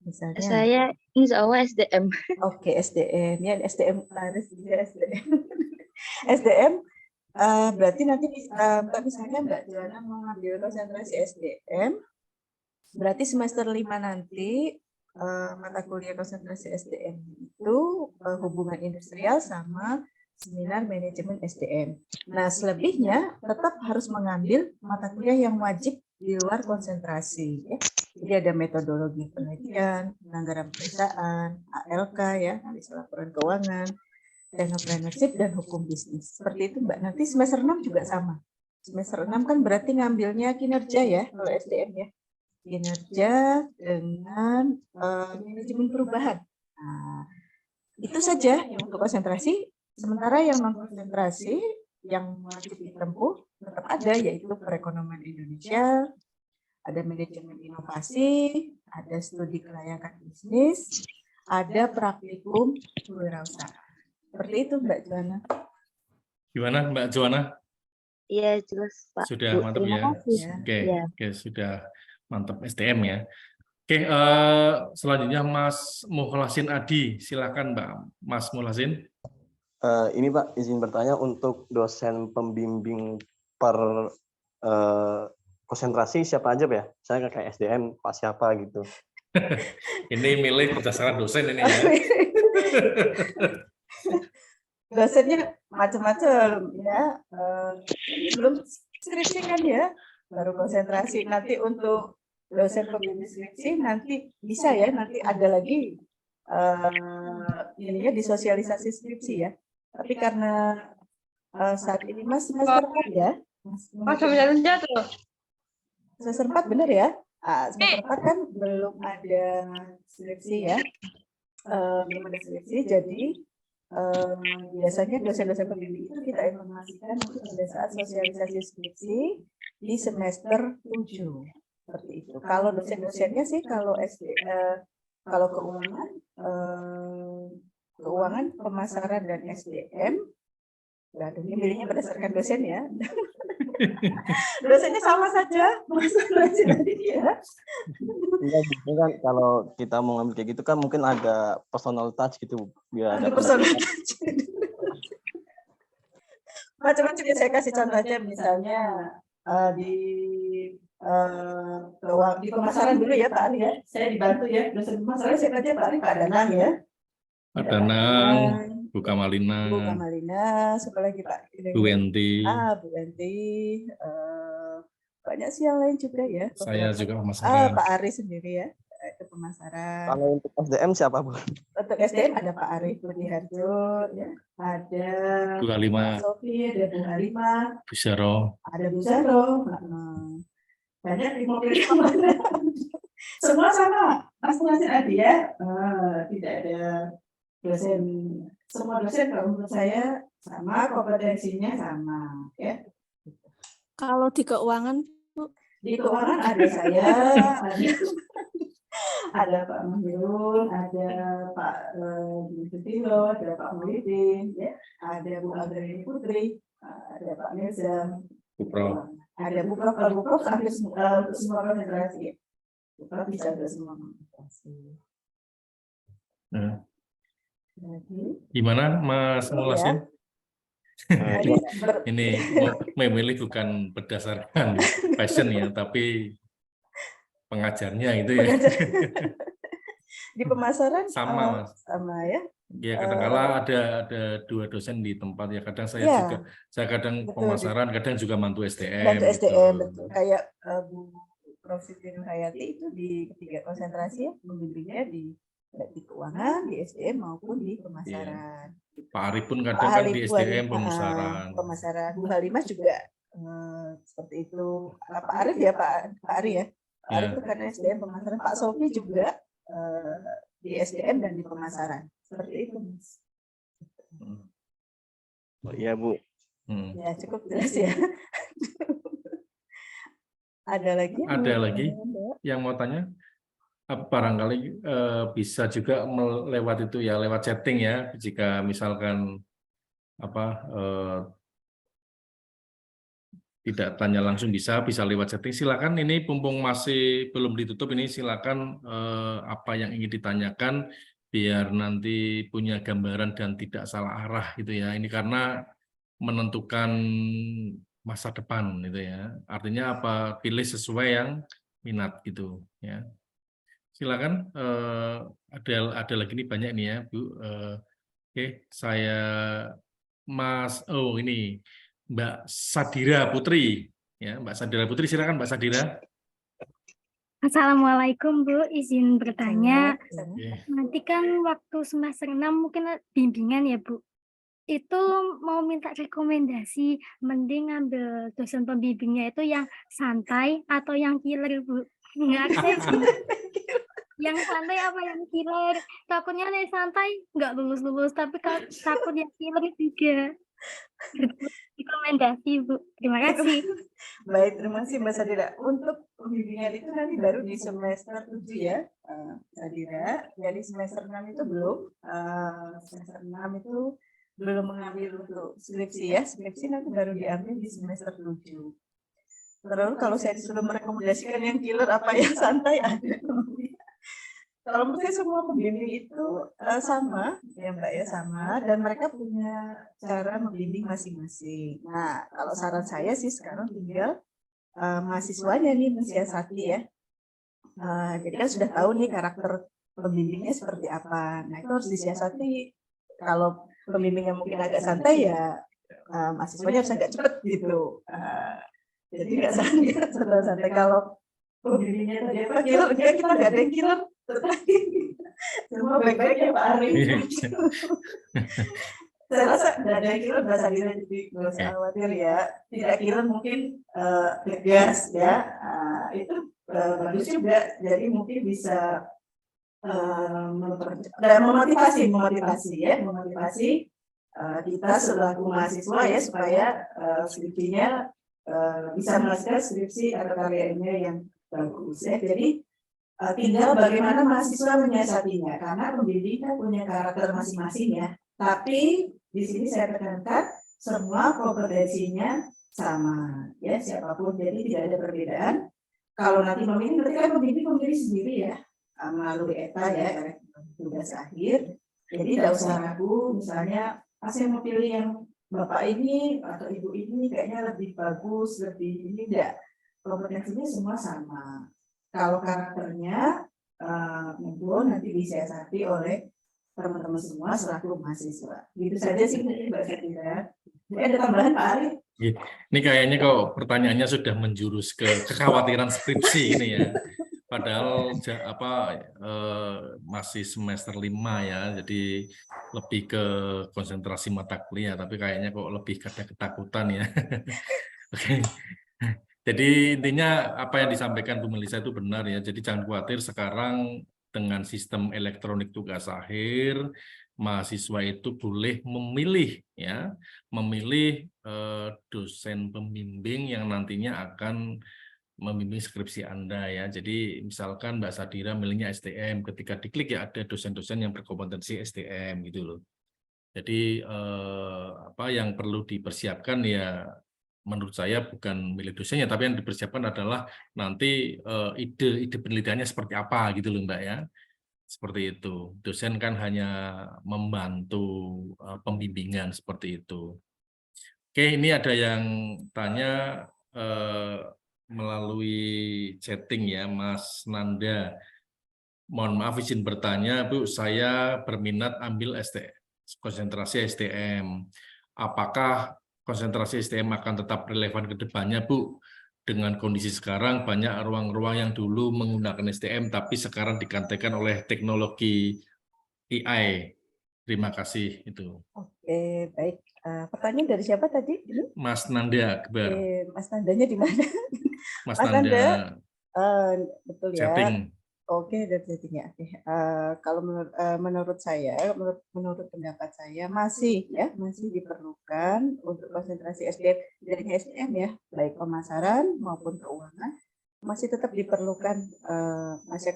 Misalnya. Saya insya Allah SDM. Oke, SDM ya, SDM harus juga SDM. SDM berarti nanti Mbak misalnya Mbak Joana mau ngambil konsentrasi SDM, berarti semester 5 nanti mata kuliah konsentrasi SDM itu hubungan industrial sama seminar manajemen SDM. Nah, selebihnya tetap harus mengambil mata kuliah yang wajib di luar konsentrasi. Ya. Jadi ada metodologi penelitian, penganggaran perusahaan, ALK ya, analisa laporan keuangan, entrepreneurship dan hukum bisnis. Seperti itu Mbak. Nanti semester 6 juga sama. Semester 6 kan berarti ngambilnya kinerja ya, kalau SDM ya. Kinerja dengan manajemen perubahan. Nah, itu saja yang untuk konsentrasi. Sementara yang non konsentrasi yang wajib ditempuh tetap ada, yaitu perekonomian Indonesia, ada manajemen inovasi, ada studi kelayakan bisnis, ada praktikum kewirausahaan. Seperti itu Mbak Joana. Gimana Mbak Joana? Iya, jelas Pak. Sudah Bu, mantap terima ya? kasih. Oke, Ya. oke, sudah mantap SDM ya. Oke, selanjutnya Mas Mukhlasin Adi, silakan Mbak Mas Mukhlasin. Ini Pak, izin bertanya untuk dosen pembimbing per konsentrasi siapa aja Pak ya? Saya kayak SDM, Pak siapa gitu. Ini milih berdasarkan dosen ini ya. Dosennya macam-macam ya. Belum skripsi kan ya, baru konsentrasi. Nanti untuk dosen pembimbing skripsi nanti bisa ya, nanti ada lagi ininya di sosialisasi skripsi ya. Tapi karena saat ini Mas semester 4 ya. Semester 4 benar ya? Semester 4 kan belum ada skripsi ya. Belum ada skripsi, jadi biasanya dosen-dosen pembimbing itu kita informasikan nanti pada saat sosialisasi skripsi di semester 7. Seperti itu. Kalau dosen-dosennya sih kalau kalau keuangan, pemasaran dan SDM, ini milihnya berdasarkan dosen ya. Dosennya sama saja, masalahnya ya. Iya, kan kalau kita mau ngambil kayak gitu kan mungkin ada personal touch gitu biar ada personal touch. Macam-macam ya, saya kasih contoh aja misalnya di pemasaran dulu ya Pak Ali ya. Saya dibantu ya, dosen pemasaran siapa aja Pak Ali? Pak Danang ya. Pak Danang, Bu Kamalina, Bu Kamalina, siapa lagi Pak? Bu Wenti. Bu Wenti, banyak sih yang lain juga ya. Saya juga pemasaran. Pak Ari sendiri ya, itu pemasaran. Kalau untuk SDM siapa Bu? Untuk SDM ada Pak Ari Budi Harjo, ya. Ada Bu Halimah, Sofi, ada Bu Halimah, Bu Zaro, ada Bu Zaro. Banyak di mobil kemana. Semua sama, Mas Mukhlasin Adi ya. Tidak ada dosen, semua dosen kalau menurut saya sama, kompetensinya sama ya. Kalau di keuangan, Bu? Di keuangan ada saya, ada Pak Mahirul, ada Pak Jutilo, ada Pak Muhyiddin, ya. Ada Bu Agri Putri, ada Pak Mirza, Bu Prof. ada Bu Prof. Kalau Bu Prof hampir semua konsentrasi. Bu Prof bisa ke semua konsentrasi. Gimana Mas Mukhlasin? Ini memilih bukan berdasarkan passion ya, tapi pengajarnya itu ya. Di pemasaran sama Mas. Sama ya. Ya kadang-kala ada dua dosen di tempat ya, kadang saya juga, saya kadang betul, pemasaran, kadang juga mantu SDM. Bantu SDM betul. Kayak Bu Prof. Siti Nurhayati itu di ketiga konsentrasi ya, membimbingnya di keuangan, di SDM maupun di pemasaran. Iya. Pak Ari pun kadang kan di SDM pemasaran. Pemasaran. Bu Halimah juga seperti itu. Pak Arif ya Pak Ari ya. Pak Arif itu karena SDM pemasaran. Pak Sofi juga di SDM dan di pemasaran. Seperti itu Mas. Iya Bu. Ya cukup jelas ya. Ada lagi? Ada lagi yang mau tanya? Barangkali bisa juga melewat itu ya, lewat chatting ya, jika misalkan tidak tanya langsung bisa lewat chatting, silakan. Ini mumpung masih belum ditutup ini, silakan apa yang ingin ditanyakan biar nanti punya gambaran dan tidak salah arah gitu ya. Ini karena menentukan masa depan gitu ya, artinya apa, pilih sesuai yang minat gitu ya. Silakan. Ada lagi nih banyak nih ya, Bu. Oke, saya ini Mbak Sadira Putri. Ya, Mbak Sadira Putri, silakan Mbak Sadira. Assalamualaikum Bu, izin bertanya. Oke. Nanti kan waktu semester 6 mungkin bimbingan ya Bu. Itu mau minta rekomendasi, mending ngambil dosen pembimbingnya itu yang santai atau yang killer Bu? Nggak saya yang santai apa yang killer? Takutnya nih santai nggak lulus-lulus, tapi kalau takut yang killer juga. Rekomendasi Bu, terima kasih. Baik, terima kasih Mbak Sadira. Untuk pembimbingan itu nanti baru di semester 7 ya, Sadira. Jadi semester 6 itu belum. Semester 6 itu belum mengambil untuk skripsi ya. Skripsi nanti baru diambil di semester 7. Terus kalau saya disuruh merekomendasikan yang killer apa yang santai ada. Kalau menurut saya semua pembimbing itu sama ya Mbak ya, sama, dan mereka punya cara membimbing masing-masing. Nah, kalau saran saya sih sekarang tinggal mahasiswanya nih mensiasati ya. Jadi kan sudah tahu nih karakter pembimbingnya seperti apa. Nah, itu harus disiasati. Kalau pembimbingnya mungkin agak santai ya mahasiswanya harus agak cepat gitu. Jadi nggak santai. Kalau pembimbingnya tadi apa killer, enggak, kita nggak ada yang killer. Semua baik-baik ya Pak Arif. Saya rasa nggak ada yang killer, bahasa diri, jadi nggak usah khawatir ya. Tidak killer mungkin tegas ya. Itu bagus juga. Jadi mungkin bisa memotivasi kita selaku mahasiswa ya supaya skripsinya bisa menghasilkan skripsi atau karyanya yang bagus ya. Jadi tinggal bagaimana mahasiswa menyiasatinya, karena pembimbing kan punya karakter masing-masing ya. Tapi di sini saya tekankan semua kompetensinya sama ya, siapapun, jadi tidak ada perbedaan. Kalau nanti memilih, berarti kan pembimbing memilih sendiri ya melalui ETA ya, tugas akhir. Jadi tidak usah ragu, misalnya saya mau pilih yang bapak ini atau ibu ini kayaknya lebih bagus, lebih ini, enggak. Kompetensinya semua sama. Kalau karakternya mungkin nanti disiasati oleh teman-teman semua selaku mahasiswa. Gitu saja sih Mbak Sadira. Ada tambahan Pak Arif? Ini kayaknya kok pertanyaannya sudah menjurus ke kekhawatiran skripsi ini ya. Padahal masih semester 5 ya, jadi lebih ke konsentrasi mata kuliah, tapi kayaknya kok lebih ada ketakutan ya. Oke. Jadi intinya apa yang disampaikan Bu Melisa itu benar ya. Jadi jangan khawatir, sekarang dengan sistem elektronik tugas akhir, mahasiswa itu boleh memilih ya, memilih dosen pembimbing yang nantinya akan membimbing skripsi Anda ya. Jadi misalkan Mbak Sadira milihnya STM, ketika diklik ya ada dosen-dosen yang berkompetensi STM gitu loh. Jadi apa yang perlu dipersiapkan ya, menurut saya bukan milik dosennya, tapi yang dipersiapkan adalah nanti ide penelitiannya seperti apa gitu loh Mbak ya. Seperti itu. Dosen kan hanya membantu pembimbingan seperti itu. Oke, ini ada yang tanya melalui chatting ya, Mas Nanda. Mohon maaf izin bertanya, Bu, saya berminat ambil konsentrasi STM. Apakah konsentrasi STM akan tetap relevan ke depannya, Bu? Dengan kondisi sekarang banyak ruang-ruang yang dulu menggunakan STM tapi sekarang digantikan oleh teknologi AI. Terima kasih itu. Oke, baik. Pertanyaan dari siapa tadi? Mas Nanda Akbar. Mas Nandanya di mana? Mas Nanda. Betul ya. Chatting. Oke, dari chattingnya. Kalau menurut saya, menurut pendapat saya masih diperlukan untuk konsentrasi SDM, dari SDM ya, baik pemasaran maupun keuangan masih tetap diperlukan,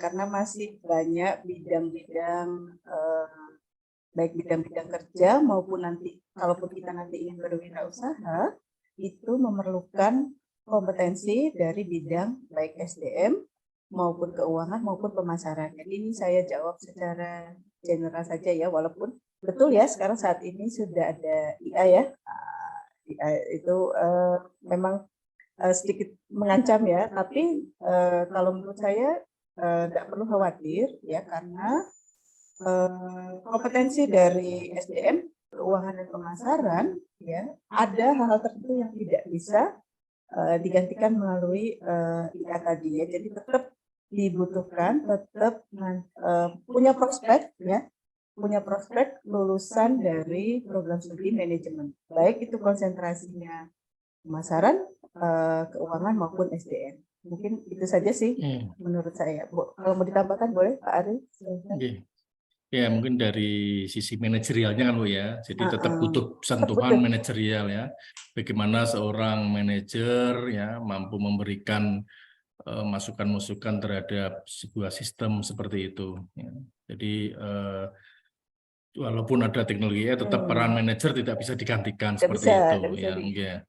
karena masih banyak bidang-bidang baik bidang-bidang kerja maupun nanti kalaupun kita nanti ingin berwirausaha itu memerlukan kompetensi dari bidang baik SDM maupun keuangan maupun pemasaran. Jadi ini saya jawab secara general saja ya, walaupun betul ya sekarang saat ini sudah ada IA ya. IA itu memang sedikit mengancam ya, tapi kalau menurut saya nggak perlu khawatir ya, karena kompetensi dari SDM keuangan dan pemasaran ya, ada hal-hal tertentu yang tidak bisa digantikan melalui IA tadi ya. Jadi tetap dibutuhkan, tetap punya prospek ya, punya prospek lulusan dari program studi manajemen, baik itu konsentrasinya pemasaran, keuangan maupun SDM. Mungkin itu saja sih menurut saya. Bu, kalau mau ditambahkan boleh Pak Ari. Oke. Ya, mungkin dari sisi manajerialnya kan Bu ya. Jadi tetap butuh sentuhan butuh. manajerial ya. Bagaimana seorang manajer ya mampu memberikan masukan-masukan terhadap sebuah sistem seperti itu. Ya. Jadi walaupun ada teknologi ya, tetap peran manajer tidak bisa digantikan seperti itu. Ya.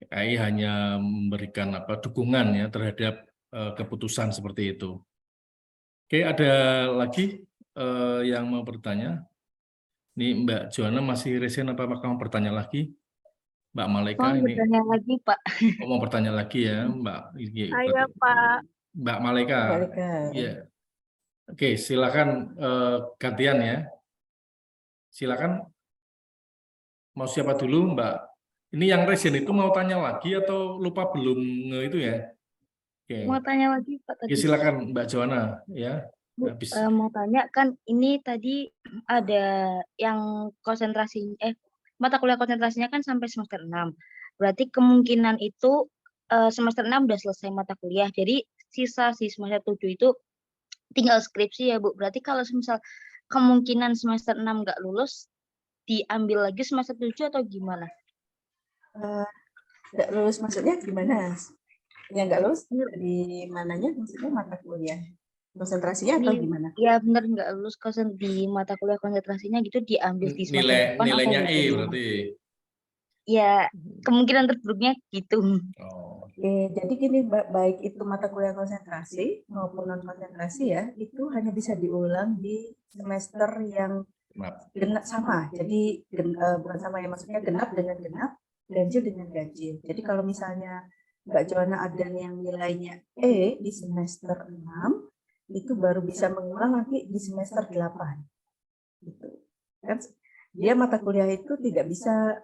AI hanya memberikan dukungan ya terhadap keputusan seperti itu. Oke, ada lagi yang mau bertanya? Ini Mbak Joanna masih resen apa mau bertanya lagi? Mbak Malaika Mau ini bertanya lagi, Pak. mau bertanya lagi ya, Mbak. Ayo, Pak. Mbak Malaika. Ya. Oke, silakan gantian ya. Silakan. Mau siapa dulu, Mbak? Ini yang resen itu mau tanya lagi atau lupa belum itu ya? Oke. Mau tanya lagi, Pak, tadi. Ya, silakan Mbak Joanna ya. Bu, mau tanya kan ini tadi ada yang mata kuliah konsentrasinya kan sampai semester 6. Berarti kemungkinan itu semester 6 udah selesai mata kuliah. Jadi sisa semester 7 itu tinggal skripsi ya, Bu. Berarti kalau misal kemungkinan semester 6 nggak lulus, diambil lagi semester 7 atau gimana? Nggak lulus maksudnya gimana? Ya nggak lulus di mananya maksudnya mata kuliah? Konsentrasinya atau gimana? Ya benar, nggak lulus di mata kuliah konsentrasinya gitu, diambil di semester depan nilainya atau E berarti. Ya kemungkinan terburuknya gitu. Oke, jadi gini Mbak, baik itu mata kuliah konsentrasi maupun non konsentrasi ya, itu hanya bisa diulang di semester yang genap sama. Jadi bukan sama ya, maksudnya genap dengan genap, ganjil dengan ganjil. Jadi kalau misalnya Mbak Joanna ada yang nilainya E di semester 6, itu baru bisa mengulang nanti di semester 8. Gitu. Kan dia mata kuliah itu tidak bisa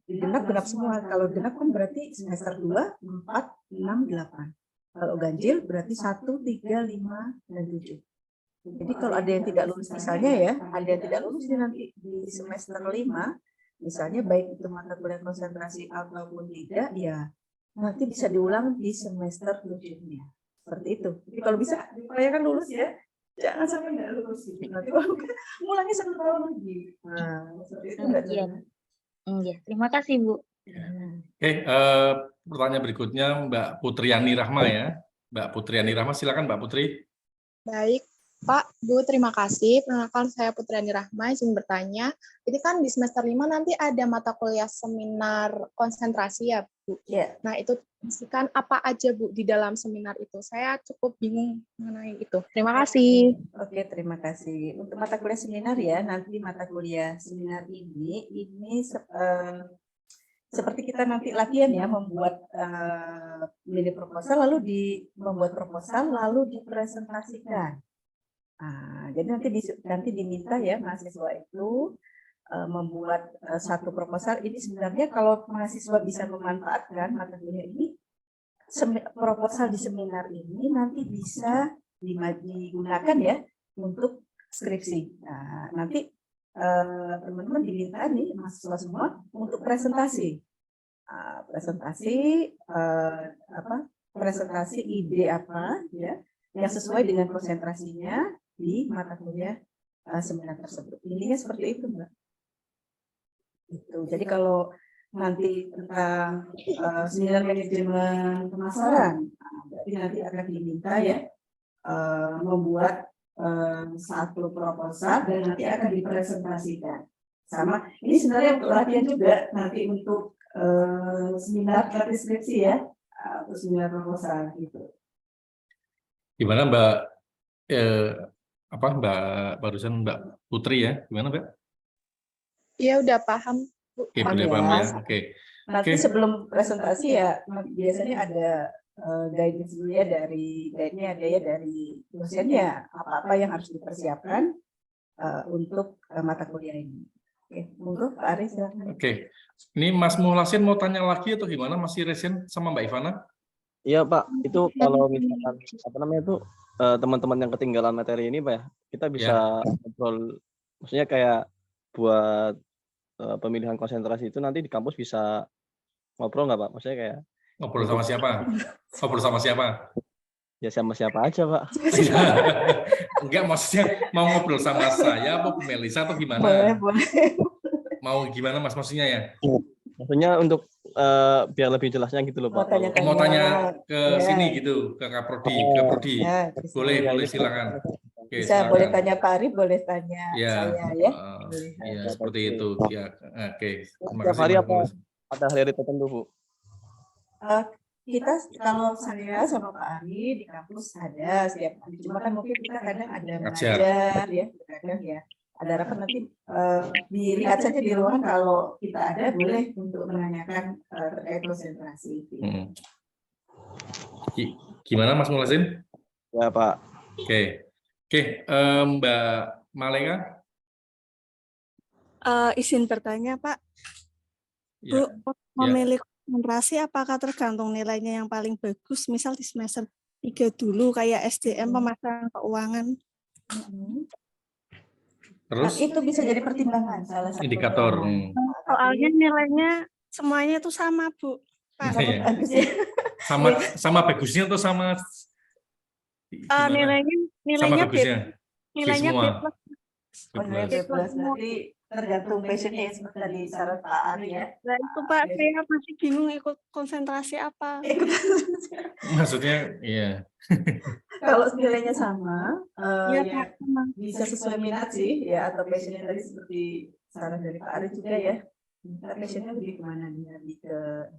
genap semua. Kalau genap kan berarti semester 2, 4, 6, 8. Kalau ganjil berarti 1, 3, 5, dan 7. Jadi kalau ada yang tidak lulus misalnya ya, ada yang tidak lulus nanti di semester 5, misalnya baik itu mata kuliah konsentrasi ataupun tidak, ya nanti bisa diulang di semester 7-nya. Seperti itu. Jadi kalau bisa diupayakan lulus ya, jangan sampai nggak lulus. Nanti mulangnya 1 tahun lagi. Nah, seperti itu nggak ada. Iya, terima kasih Bu. Oke, pertanyaan berikutnya Mbak Putriani Rahma ya. Mbak Putriani Rahma, silakan Mbak Putri. Baik, Pak, Bu, terima kasih. Perkenalkan saya Putriani Rahma, izin bertanya. Jadi kan di semester 5 nanti ada mata kuliah seminar konsentrasi ya, Bu? Iya. Nah, itu kan apa aja, Bu, di dalam seminar itu? Saya cukup bingung mengenai itu. Terima kasih. Oke, terima kasih. Untuk mata kuliah seminar ya, nanti mata kuliah seminar ini seperti kita nanti latihan ya, membuat mini proposal, lalu membuat proposal, lalu dipresentasikan. Nah, jadi nanti diminta ya mahasiswa itu membuat satu proposal. Ini sebenarnya kalau mahasiswa bisa memanfaatkan mata kuliah ini, proposal di seminar ini nanti bisa digunakan ya untuk skripsi. Nah, nanti teman-teman diminta nih mahasiswa semua untuk presentasi, presentasi ide apa ya yang sesuai dengan konsentrasinya di mata kuliah seminar tersebut. Intinya seperti itu, Mbak. Itu. Jadi kalau nanti tentang seminar manajemen pemasaran, berarti nanti akan diminta ya membuat satu proposal dan nanti akan dipresentasikan. Sama, ini sebenarnya latihan juga nanti untuk seminar deskripsi ya, atau seminar proposal gitu. Gimana Mbak? Barusan Mbak Putri ya? Gimana Mbak? Iya, udah paham, Bu. Oke, udah paham ya. Oke. Nanti sebelum presentasi ya biasanya ada guidance dulu ya dari guide-nya ada ya dari dosennya apa-apa yang harus dipersiapkan untuk mata kuliah ini. Oke, monggo Pak Ari silakan. Oke, ini Mas Muhlasin mau tanya lagi atau gimana? Masih resen sama Mbak Ivana? Iya Pak, itu kalau misalkan apa namanya itu teman-teman yang ketinggalan materi ini Pak ya, kita bisa ngobrol, maksudnya kayak buat pemilihan konsentrasi itu nanti di kampus bisa ngobrol nggak Pak? Maksudnya kayak Ngobrol sama siapa? Ngobrol sama siapa? ya sama siapa aja Pak. Enggak, maksudnya mau ngobrol sama saya apa Bu Melisa atau gimana? Boleh. Mau gimana Mas maksudnya ya? Maksudnya untuk biar lebih jelasnya gitu loh Pak. Mau tanya ke sini gitu, ke Kaprodi, ke Prodi. Ya, Boleh silakan. Oke, bisa silakan. boleh tanya Pak Ari, boleh tanya saya ya. Ya, seperti itu. Ya, oke. Terima Setiap kasih. hari Mas apa Muhlasin. ada hari tertentu Bu? Kita kalau saya sama Pak Ari di kampus ada setiap hari, cuma kan mungkin kita kadang ada mengajar ya, kadang ya ada rapat nanti dilihat saja di ruangan kalau kita ada boleh untuk menanyakan terkait konsentrasi. Gimana Mas Muhlasin? Ya Pak. Oke, Mbak Maleka. Izin bertanya Pak, Ya. Bu, memilih konsentrasi apakah tergantung nilainya yang paling bagus, misal di semester 3 dulu kayak SDM, pemasaran keuangan. Terus itu bisa jadi pertimbangan salah satu indikator. Soalnya nilainya semuanya itu sama Bu. Pak. Sama bagusnya atau sama gimana? Nilainya sama bagusnya? nilainya semua. Nilai B+, nanti tergantung passionnya ya, seperti tadi syarat Pak Ari ya. Nah itu Pak, saya masih bingung ikut konsentrasi apa. Maksudnya, iya. Kalau nilainya sama, Iya, ya Pak. bisa sesuai minat sih ya, atau passionnya tadi seperti saran dari Pak Ari juga ya. Kita passionnya lebih kemana nih? Lebih ke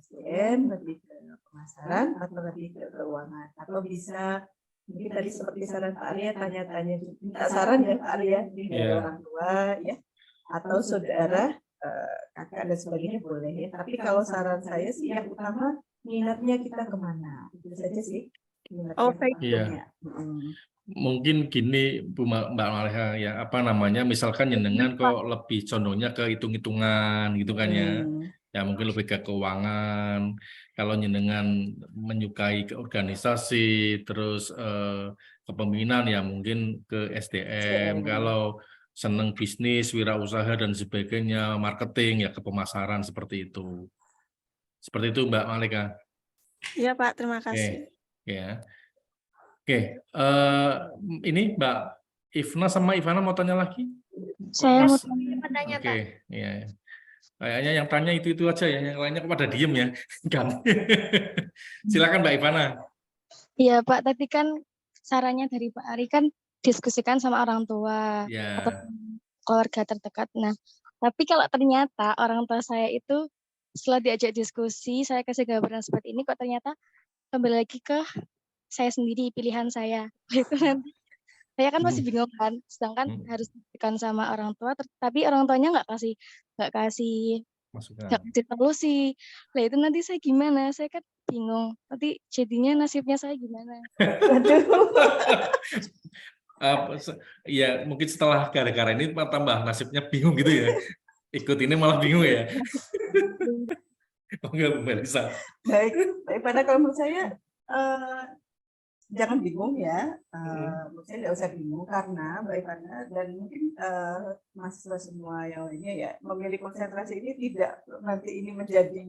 SDM, lebih ke pemasaran, atau lebih ke keuangan, atau bisa mungkin tadi seperti saran Pak Ari ya, tanya-tanya, minta saran ya Pak Ari ya, dari orang tua ya, atau saudara, kakak dan sebagainya boleh ya. Tapi kalau saran saya sih yang utama minatnya kita kemana, itu saja sih. Iya. Mungkin gini Bu Mbak Maleha ya, apa namanya, misalkan jenengan kok lebih condongnya ke hitung-hitungan gitu kan ya. Ya mungkin lebih ke keuangan. Kalau jenengan menyukai ke organisasi, terus kepemimpinan ya mungkin ke SDM. Kalau seneng bisnis, wirausaha dan sebagainya, marketing ya ke pemasaran seperti itu. Seperti itu Mbak Maleka. Iya Pak, terima kasih. Ya. Oke, ini Mbak Ivna sama Ivana mau tanya lagi? Saya mau tanya. Oke, ya. Kayaknya yang tanya itu aja ya, yang lainnya pada diem ya. Silakan Mbak Ivana. Iya Pak, tadi kan sarannya dari Pak Ari kan diskusikan sama orang tua atau keluarga terdekat. Nah, tapi kalau ternyata orang tua saya itu setelah diajak diskusi, saya kasih gambaran seperti ini, kok ternyata kembali lagi ke saya sendiri, pilihan saya. Itu nanti saya kan masih bingung kan, sedangkan harus diskusikan sama orang tua, tapi orang tuanya nggak kasih solusi. Lah itu nanti saya gimana? Saya kan bingung. Nanti jadinya nasibnya saya gimana? Ya mungkin setelah gara-gara ini tambah nasibnya bingung gitu ya. Ikut ini malah bingung ya. Enggak Bu Melisa. Baik, pada kalau menurut saya jangan bingung ya. Menurut saya tidak usah bingung karena Mbak Ivana dan mungkin mahasiswa semua yang lainnya ya, memilih konsentrasi ini tidak nanti ini menjadi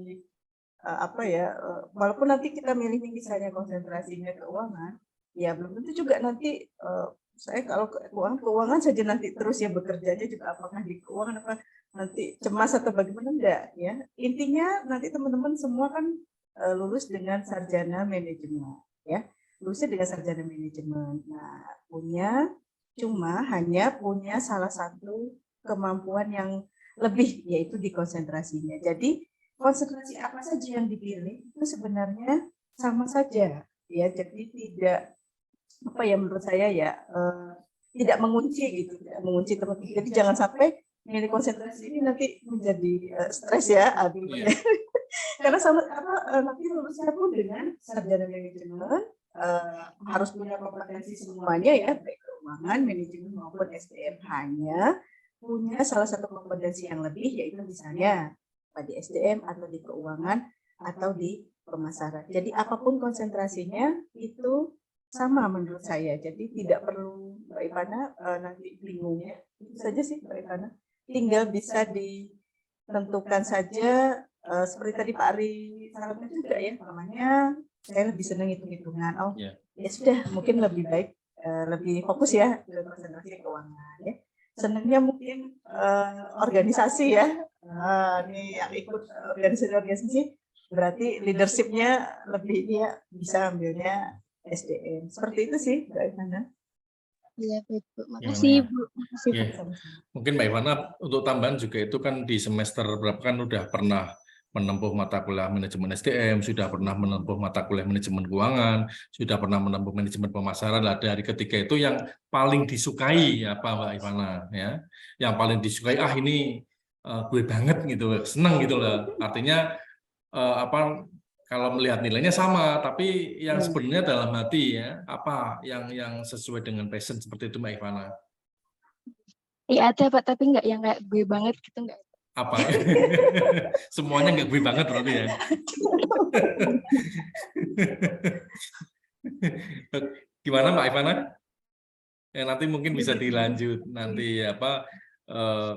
walaupun nanti kita milih misalnya konsentrasinya keuangan, ya belum tentu juga nanti saya kalau keuangan saja nanti terus ya bekerjanya juga apakah di keuangan apa nanti cemas atau bagaimana enggak ya. Intinya nanti teman-teman semua kan lulus dengan sarjana manajemen ya. Lulusnya dengan sarjana manajemen. Nah, hanya punya salah satu kemampuan yang lebih yaitu di konsentrasinya. Jadi konsentrasi apa saja yang dipilih itu sebenarnya sama saja ya. Jadi tidak menurut saya ya tidak mengunci gitu, tidak mengunci teman-teman. Jadi jangan sampai milih konsentrasi ini nanti menjadi stres ya. Karena sama nanti lulusnya pun dengan sarjana manajemen harus punya kompetensi semuanya ya, baik keuangan, manajemen maupun SDM, hanya punya salah satu kompetensi yang lebih, yaitu misalnya di SDM atau di keuangan atau di pemasaran. Jadi apapun konsentrasinya itu sama menurut saya. Jadi tidak perlu Mbak Ivana nanti bingung ya. Itu saja sih Mbak Ivana. Tinggal bisa ditentukan saja seperti tadi Pak Ari sarankan juga ya, namanya saya lebih senang hitung-hitungan. Oh ya sudah, mungkin lebih baik lebih fokus ya ke konsentrasi keuangan ya. Senangnya mungkin organisasi ya. Ini yang ikut organisasi berarti leadership-nya lebih ini ya, bisa ambilnya SDM. Seperti itu sih Mbak Ivana. Iya, baik Bu. Makasih Bu. Makasih Bu. Mungkin Mbak Ivana untuk tambahan juga itu kan di semester berapa kan udah pernah menempuh mata kuliah manajemen SDM, sudah pernah menempuh mata kuliah manajemen keuangan, sudah pernah menempuh manajemen pemasaran. Lah dari ketiga itu yang paling disukai apa Mbak Ivana ya? Yang paling disukai ini gue banget gitu, seneng gitu loh. Artinya kalau melihat nilainya sama, tapi yang sebenarnya dalam hati ya, apa yang sesuai dengan passion seperti itu Mbak Ivana? Iya ada Pak, tapi nggak yang kayak gue banget gitu nggak. Apa? Semuanya nggak gue banget berarti ya? Gimana Mbak Ivana? Ya, nanti mungkin bisa dilanjut nanti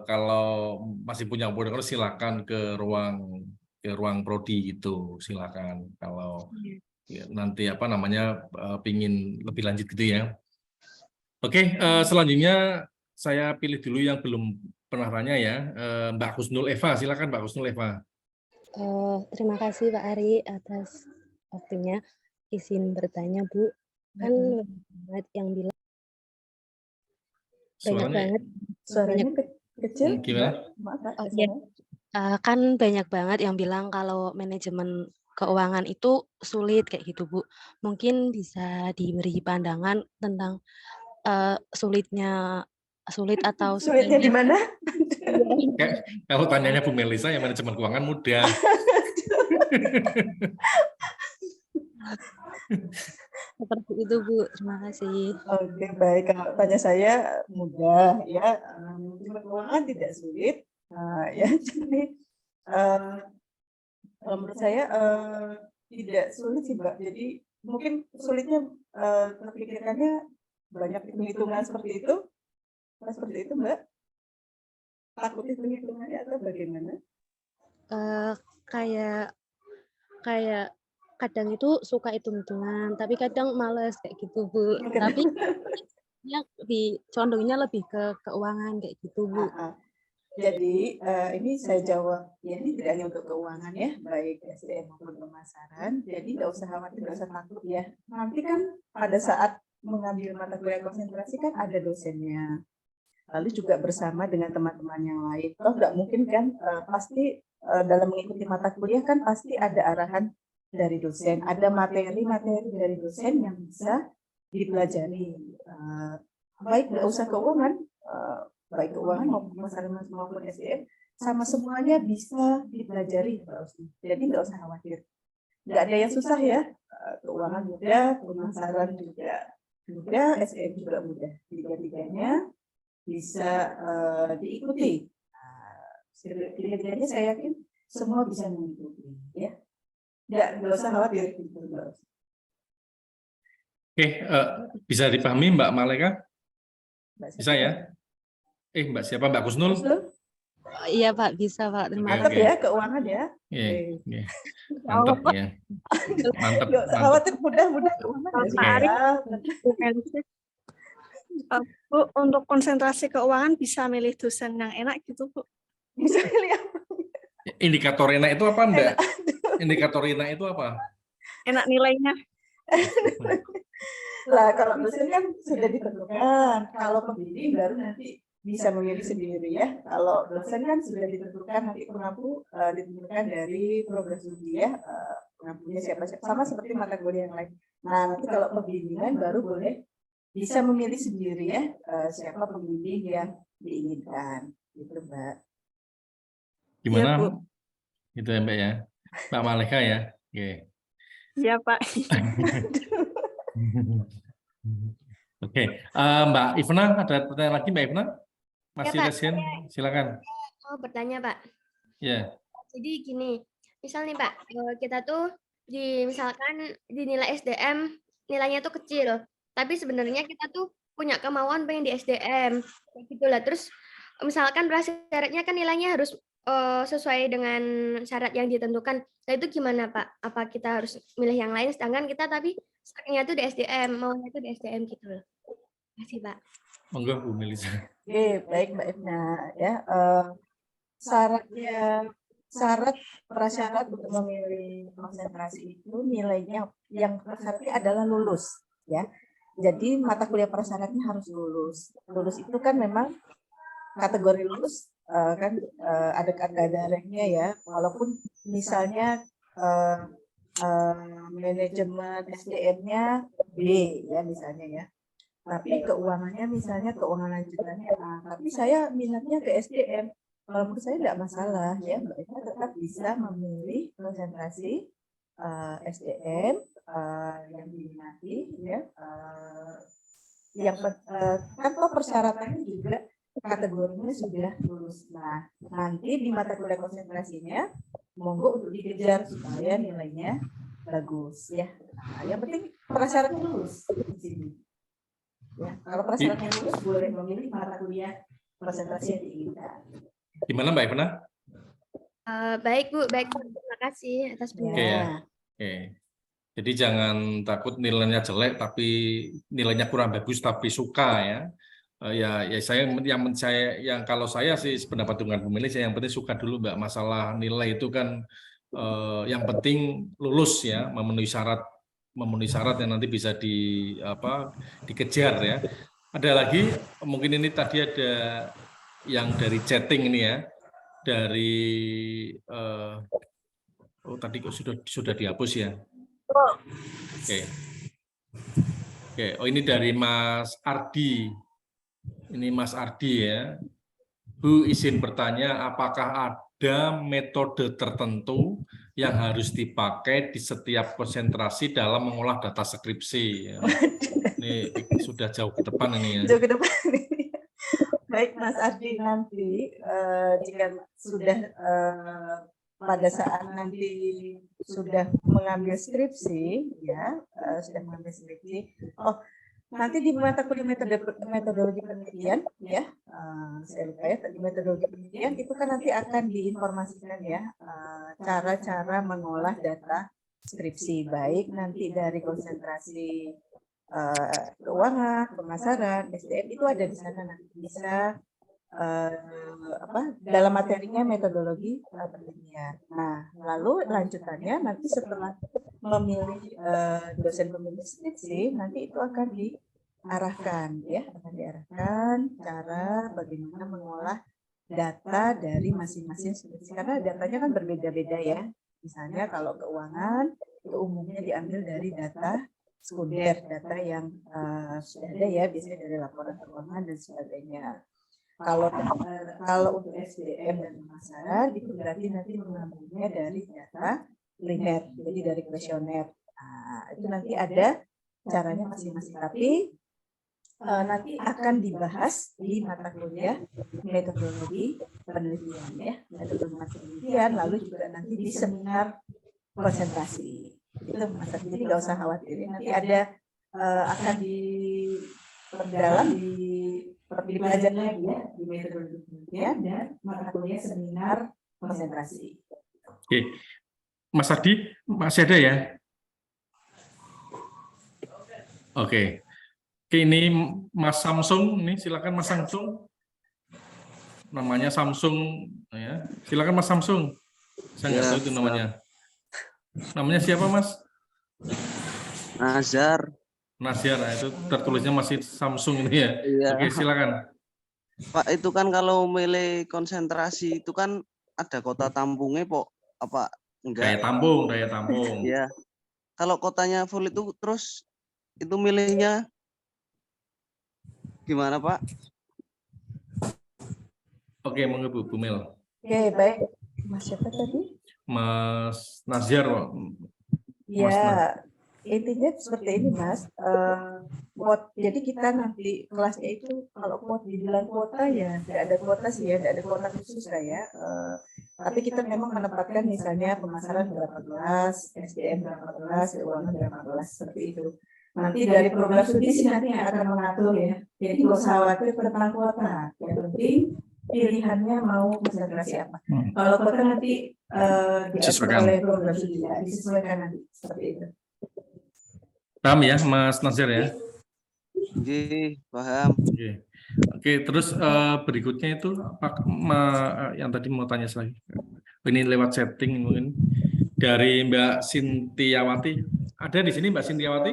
kalau masih punya modal silakan ke ruang prodi gitu, silakan kalau ya, nanti pingin lebih lanjut gitu ya. Oke, selanjutnya saya pilih dulu yang belum pernah tanya ya, Mbak Husnul Eva, silakan Mbak Husnul Eva. Terima kasih Pak Ari atas waktunya. Izin bertanya Bu, kan banyak yang bilang banyak banget Suaranya kecil. Gimana? Kan banyak banget yang bilang kalau manajemen keuangan itu sulit kayak gitu Bu. Mungkin bisa diberi pandangan tentang sulit atau Sulitnya di mana? Kalau tanyanya Bu Melisa yang manajemen keuangan mudah. Seperti itu Bu, terima kasih. Oke, baik. Kalau tanya saya mudah ya, manajemen keuangan tidak sulit. Ya, jadi kalau menurut saya tidak sulit sih Mbak. Jadi mungkin sulitnya terpikirkannya banyak hitung-hitungan seperti itu. Seperti itu Mbak. Takut hitung-hitungannya atau bagaimana? Kayak kadang itu suka hitung-hitungan, tapi kadang males kayak gitu Bu. Tapi ya condongnya lebih ke keuangan kayak gitu Bu. Jadi ini saya jawab, ya ini tidak hanya untuk keuangan ya, baik SDM maupun pemasaran. Jadi nggak usah khawatir, nggak usah takut ya. Nanti kan pada saat mengambil mata kuliah konsentrasi kan ada dosennya. Lalu juga bersama dengan teman-teman yang lain. Toh nggak mungkin kan, pasti dalam mengikuti mata kuliah kan pasti ada arahan dari dosen, ada materi-materi dari dosen yang bisa dipelajari. Baik nggak usah keuangan, baik keuangan maupun pemasaran maupun SDM, sama semuanya bisa dipelajari. Jadi nggak usah khawatir. Nggak ada yang susah ya, keuangan mudah, pemasaran juga mudah, SDM juga mudah. Tiga-tiganya bisa diikuti. Tiga-tiganya saya yakin semua bisa mengikuti. Ya. Nggak usah khawatir. Oke, bisa dipahami Mbak Maleka? Bisa ya? Mbak siapa? Mbak Husnul? Iya Pak, bisa Pak. Terima kasih. Ya, keuangan ya. Mantap ya. Mantap. Khawatir mudah-mudah keuangan. Bu, untuk konsentrasi keuangan bisa milih dosen yang enak gitu Bu. Bisa milih apa? Indikator enak itu apa Mbak? Indikator enak itu apa? Enak nilainya. Lah kalau dosen kan sudah ditentukan. Kalau pembimbing baru nanti bisa memilih sendiri ya. Kalau dosen kan sudah ditentukan, nanti pengampu ditentukan dari program studi ya. Pengampunya siapa sama seperti mata kuliah yang lain. Nah nanti kalau pembimbingan baru boleh bisa memilih sendiri ya siapa pembimbing yang diinginkan. Gitu Mbak. Gimana? Ya, itu ya Mbak ya. Mbak Maleka ya. Oke. Iya, Pak. Oke, Mbak Ivna, ada pertanyaan lagi Mbak Ivna? Masih Pak. resen, silakan. Oh, bertanya, Pak. Ya. Jadi gini, misal nih Pak, kita tuh misalkan di nilai SDM nilainya tuh kecil, tapi sebenarnya kita tuh punya kemauan pengen di SDM, kayak gitulah. Terus misalkan syaratnya kan nilainya harus sesuai dengan syarat yang ditentukan. Nah itu gimana Pak? Apa kita harus milih yang lain sedangkan kita tapi startnya tuh di SDM, maunya tuh di SDM gitu loh. Terima kasih Pak. Monggo Bu Melisa. Oke, baik Mbak Ifna ya. Syarat prasyarat untuk memilih konsentrasi itu nilainya yang prasyaratnya adalah lulus ya. Jadi mata kuliah prasyaratnya harus lulus. Lulus itu kan memang kategori lulus kan ada ranknya ya. Walaupun misalnya manajemen SDM-nya B ya misalnya ya. Tapi keuangannya misalnya keuangan lanjutannya A. Tapi saya minatnya ke SDM. Kalau menurut saya tidak masalah ya, Mbak Eva tetap bisa memilih konsentrasi SDM yang diminati ya. Yang kan persyaratannya juga kategorinya sudah lulus. Nah, nanti di mata kuliah konsentrasinya monggo untuk dikejar supaya nilainya bagus ya. Nah, yang penting prasyaratnya lulus di sini. Ya, kalau prasyaratnya lulus boleh memilih mata kuliah konsentrasi yang diinginkan. Gimana Mbak Ivna? Baik Bu, baik. Terima kasih atas Oke ya. Oke. Jadi jangan takut nilainya jelek tapi nilainya kurang bagus tapi suka ya. Ya yang kalau saya sih sependapat dengan pemilih saya yang penting suka dulu Mbak. Masalah nilai itu kan yang penting lulus ya, memenuhi syarat yang nanti bisa dikejar ya. Ada lagi mungkin ini tadi ada yang dari chatting ini ya, dari tadi kok sudah dihapus ya. Oke. Oh ini dari Mas Ardi. Ini Mas Ardi ya. Bu izin bertanya, apakah ada metode tertentu yang harus dipakai di setiap konsentrasi dalam mengolah data skripsi? Ini sudah jauh ke depan ini ya. Jauh ke depan ini. Baik Mas Ardi, nanti jika sudah pada saat nanti sudah mengambil skripsi ya, nanti di mata kuliah metodologi penelitian ya, saya lupa ya, di metodologi penelitian itu kan nanti akan diinformasikan ya cara-cara mengolah data skripsi, baik nanti dari konsentrasi keuangan, pemasaran, SDM itu ada di sana nanti bisa dalam materinya metodologi penelitian. Nah, lalu lanjutannya nanti setelah memilih dosen pemilih skripsi nanti itu akan diarahkan ya, cara bagaimana mengolah data dari masing-masing skripsi karena datanya kan berbeda-beda ya. Misalnya kalau keuangan itu umumnya diambil dari data sekunder, data yang sudah ada ya, biasanya dari laporan keuangan dan sebagainya. Kalau untuk SDM dan pemasaran itu berarti nanti mengambilnya dari data primer, jadi dari kuesioner. Nah, itu nanti ada caranya masing-masing, tapi nanti akan dibahas di mata kuliah metodologi penelitian ya, metodologi penelitian, lalu juga nanti di seminar konsentrasi. Itu jadi nggak usah khawatir, nanti ada akan diperdalam dipelajari lagi ya di metodologi penelitian dan mata kuliah seminar konsentrasi. Oke, Mas Ardi masih ada ya? Oke, ini Mas Samsung, ini silakan Mas Samsung. Namanya Samsung ya, silakan Mas Samsung. Saya nggak tahu itu namanya. Namanya siapa Mas? Nazar. Nazar, nah itu tertulisnya masih Samsung ini ya. Iya. Oke, silakan. Pak, itu kan kalau milih konsentrasi itu kan ada kota tampungnya, Pak. Apa enggak? Daya tampung. Iya. Kalau kotanya full itu terus itu milihnya gimana, Pak? Oke, monggo Bu Mel. Oke, baik. Mas siapa tadi? Mas Naziar, Mas Ya, intinya seperti ini, Mas. Jadi kita nanti kelasnya itu kalau dibilang kuota ya, tidak ada kuota sih ya, tidak ada kuota khusus kayak. Tapi kita memang menempatkan misalnya pemasaran berapa kelas, SDM berapa kelas, keuangan berapa kelas, seperti itu. Nanti dari program studi sih nanti yang akan mengatur ya. Jadi nggak usah khawatir tentang kuota. Yang penting pilihannya mau konsentrasi apa. Kalau kuota nanti diatur oleh program studi ya, disesuaikan nanti seperti itu. Paham ya, Mas Nazir ya? Oke, paham. Oke, terus berikutnya itu yang tadi mau tanya lagi. Ini lewat chatting mungkin dari Mbak Sintiawati. Ada di sini Mbak Sintiawati?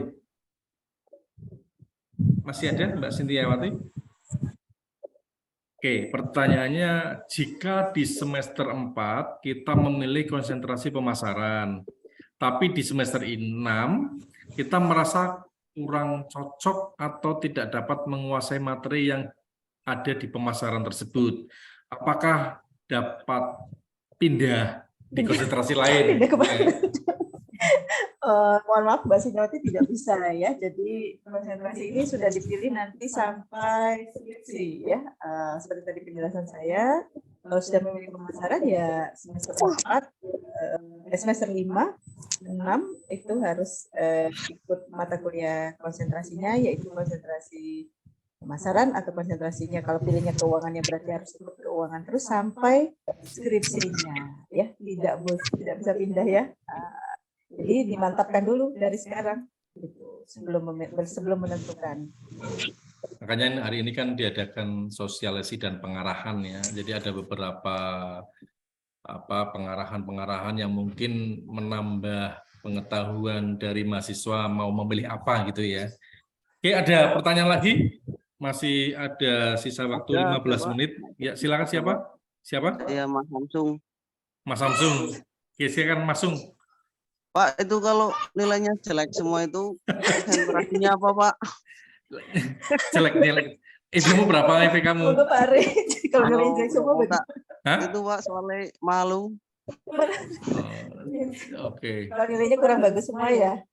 Masih ada Mbak Sintiawati? Oke, pertanyaannya, jika di semester 4 kita memilih konsentrasi pemasaran, tapi di semester 6 kita merasa kurang cocok atau tidak dapat menguasai materi yang ada di pemasaran tersebut, apakah dapat pindah di konsentrasi lain? Mohon maaf Mbak Sintiawati tidak bisa ya. Jadi konsentrasi ini sudah dipilih nanti sampai skripsi ya. Seperti tadi penjelasan saya, kalau sudah memilih pemasaran ya semester 4, semester 5, 6 itu harus ikut mata kuliah konsentrasinya, yaitu konsentrasi pemasaran atau konsentrasinya kalau pilihnya keuangannya berarti harus ikut keuangan terus sampai skripsinya ya, tidak bisa pindah ya. Jadi dimantapkan dulu dari sekarang gitu, sebelum menentukan. Makanya hari ini kan diadakan sosialisasi dan pengarahan ya. Jadi ada beberapa pengarahan yang mungkin menambah pengetahuan dari mahasiswa mau memilih apa gitu ya. Oke, ada pertanyaan lagi? Masih ada sisa waktu 15 menit. Ya, silakan siapa? Siapa? Ya, Mas Samsung. Mas Samsung. Oke, silakan Mas Samsung. Pak, itu kalau nilainya jelek semua itu konsentrasinya apa, Pak? Jelek. Kamu berapa IP kamu? Untuk Pak Ari, kalau nilainya jelek semua itu Pak, soalnya malu. Oke. Kalau nilainya kurang bagus semua ya.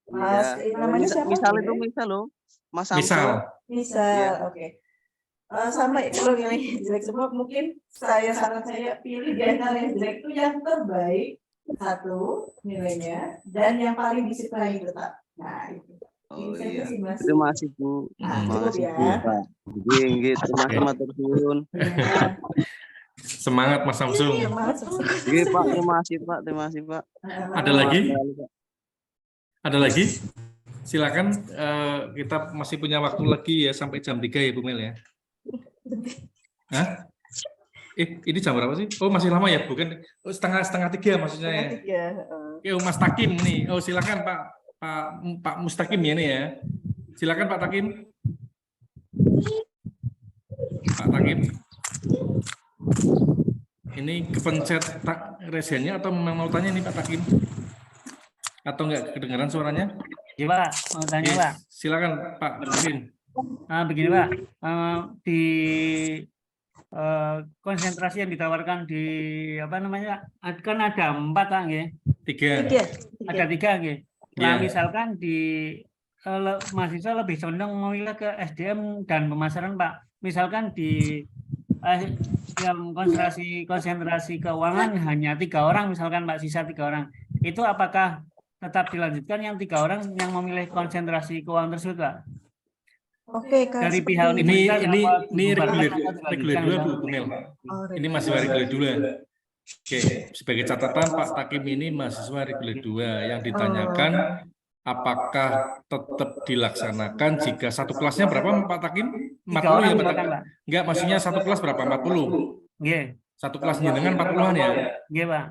Mas, namanya siapa? Misal itu misal loh. Mas Samsung. Misal, oke. Sama kalau nilainya jelek semua, mungkin saran saya pilih di antara yang jelek itu yang terbaik satu nilainya dan yang paling disukai itu Pak. Nah itu. Oh iya. Terima kasih Bu. Makasih Bu Pak. Nggih, terima kasih. Semangat Mas Samsung. Nggih Pak, terima kasih Pak. Ada lagi? Ada lagi? Silakan, kita masih punya waktu lagi ya sampai jam 3 ya Bu Mel ya. Hah? Ini jam berapa sih? Oh masih lama ya, bukan setengah 3 maksudnya ya. Oke, Mas Takim nih. Oh silakan Pak Mustakim ya nih ya. Silakan Pak Takim. Pak Takim. Ini kepencet resennya atau memang mau tanya nih Pak Takim? Atau enggak kedengaran suaranya? Iya Pak, mau tanya Pak. Silakan Pak Takim. Begini Pak, di konsentrasi yang ditawarkan di kan ada 4 Pak nggih. 3. Ada 3 nggih. Nah, misalkan di mahasiswa lebih condong memilih ke SDM dan pemasaran Pak. Misalkan di yang konsentrasi keuangan hanya 3 orang misalkan Pak, sisa 3 orang. Itu apakah tetap dilanjutkan yang 3 orang yang memilih konsentrasi keuangan tersebut Pak? Oke, dari pihak ini reguler 2 Bu Mel. Ini masih reguler 2. Oke, sebagai catatan Pak Takim ini mahasiswa reguler 2 yang ditanyakan apakah tetap dilaksanakan jika satu kelasnya berapa Pak Takim? 40 ya Pak Takim? Enggak, maksudnya satu kelas berapa? 40. Nggih. Satu kelas jenengan 40-an ya? Nggih, Pak.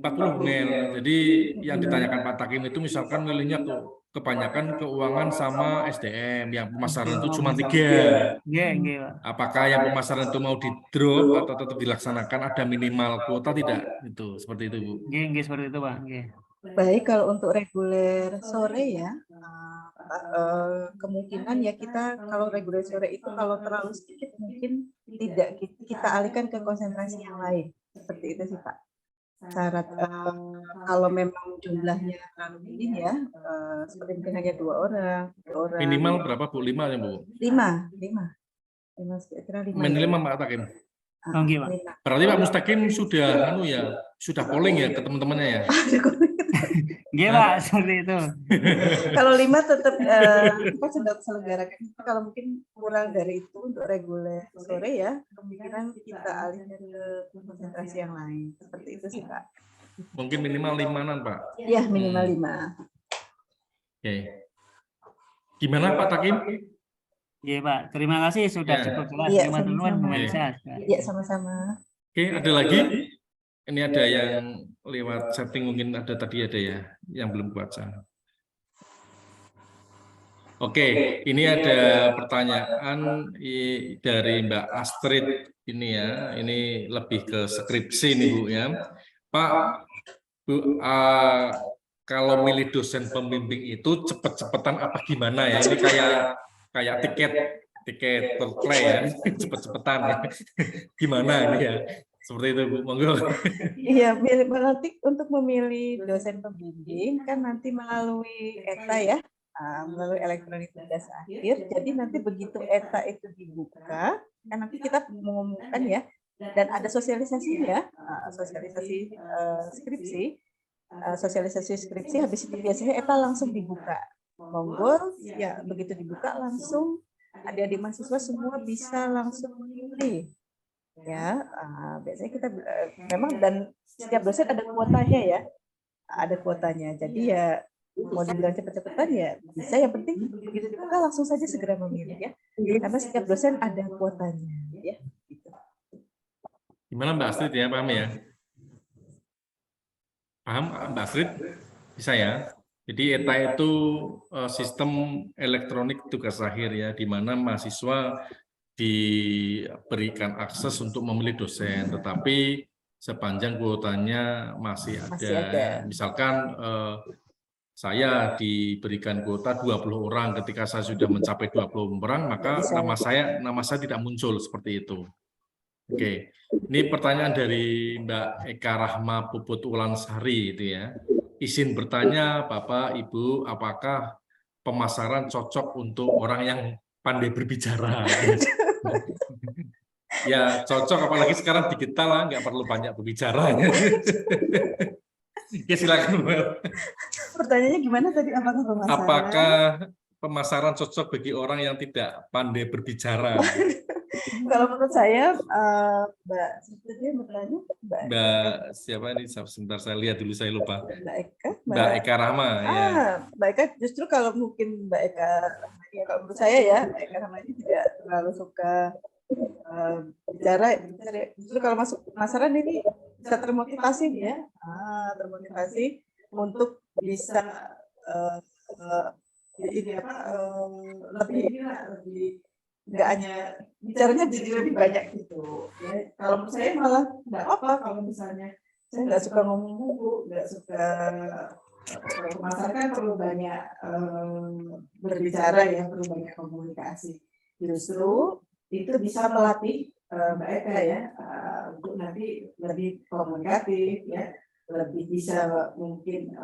40 Mel. Jadi yang ditanyakan Pak Takim itu misalkan milihnya kebanyakan keuangan sama SDM, yang pemasaran itu cuma 3. Apakah yang pemasaran itu mau di-drop atau tetap dilaksanakan, ada minimal kuota tidak? Itu seperti itu Bu. Nggih, seperti itu Pak. Baik, kalau untuk reguler sore ya, kemungkinan ya kita kalau reguler sore itu kalau terlalu sedikit mungkin tidak kita alihkan ke konsentrasi yang lain. Seperti itu sih Pak. syarat kalau memang jumlahnya ini ya, seperti mungkin hanya 2 orang, 3 orang. Minimal berapa Bu? 5 ya Bu? 5, kira-kira 5 ya. Minimal Pak Takim. Oke, Pak. Berarti Pak Mustaqim sudah polling ya ke teman-temannya ya? Iya, Pak, seperti itu. Kalau 5 tetap kita sudah selenggarakan. Kalau mungkin kurang dari itu untuk reguler sore ya, kemungkinan kita alihkan ke konsentrasi yang lain. Seperti itu sih Pak. Mungkin minimal 5-an Pak. Iya, minimal 5. Oke. Gimana Pak Takim? Iya, Pak. Terima kasih sudah cukup jelas. Iya, Terima teman Bu sama-sama. Melisa. Iya, sama-sama. Oke, ada lagi? Ini ada yang lewat setting, mungkin ada tadi ada ya yang belum baca. Oke, ini ada pertanyaan dari Mbak Astrid ini ya. Ini lebih ke skripsi nih Bu ya. Pak, Bu, kalau milih dosen pembimbing itu cepet-cepetan apa gimana ya? Ini kayak tiket terplay ya, cepet-cepetan ya. Gimana ini ya? Seperti itu Bu, monggo. Iya, nanti untuk memilih dosen pembimbing kan nanti melalui ETA ya, melalui elektronik tugas akhir. Jadi nanti begitu ETA itu dibuka, kan nanti kita mengumumkan ya, dan ada sosialisasi ya, sosialisasi skripsi habis itu biasanya ETA langsung dibuka. Monggo ya, begitu dibuka langsung adik-adik mahasiswa semua bisa langsung memilih. Ya, biasanya kita memang dan setiap dosen ada kuotanya ya, ada kuotanya. Jadi ya mau dibilang cepet-cepetan ya bisa. Yang penting begitu dibuka langsung saja segera memilih ya, karena setiap dosen ada kuotanya. Ya. Gimana Mbak Astrid ya, paham ya? Paham Mbak Astrid? Bisa ya? Jadi ETA itu sistem elektronik tugas akhir ya, di mana mahasiswa diberikan akses untuk memilih dosen, tetapi sepanjang kuotanya masih ada. Misalkan saya diberikan kuota 20 orang, ketika saya sudah mencapai 20 orang, maka nama saya tidak muncul seperti itu. Oke, ini pertanyaan dari Mbak Eka Rahma Puput Wulansari itu ya. Izin bertanya Bapak, Ibu, apakah pemasaran cocok untuk orang yang pandai berbicara? Ya cocok, apalagi sekarang digital lah, nggak perlu banyak berbicara. Ya silakan. Pertanyaannya gimana tadi? Apakah pemasaran cocok bagi orang yang tidak pandai berbicara? Kalau menurut saya, Mbak siapa ini? Sebentar saya lihat dulu, saya lupa. Mbak Eka Rahma. Ya. Mbak Eka justru kalau mungkin Mbak Eka Rahma, ya, kalau menurut saya ya Mbak Eka Rahma ini tidak terlalu suka bicara. Justru kalau masuk pemasaran ini bisa termotivasi ya, termotivasi untuk bisa lebih nggak hanya bicaranya jadi lebih banyak gitu. Ya, kalau menurut saya malah nggak apa kalau misalnya saya nggak suka ngomong mulu, nggak suka pemasaran kan perlu banyak berbicara ya, perlu banyak komunikasi. Justru itu bisa melatih Mbak Eka ya untuk nanti lebih komunikatif ya, lebih bisa mungkin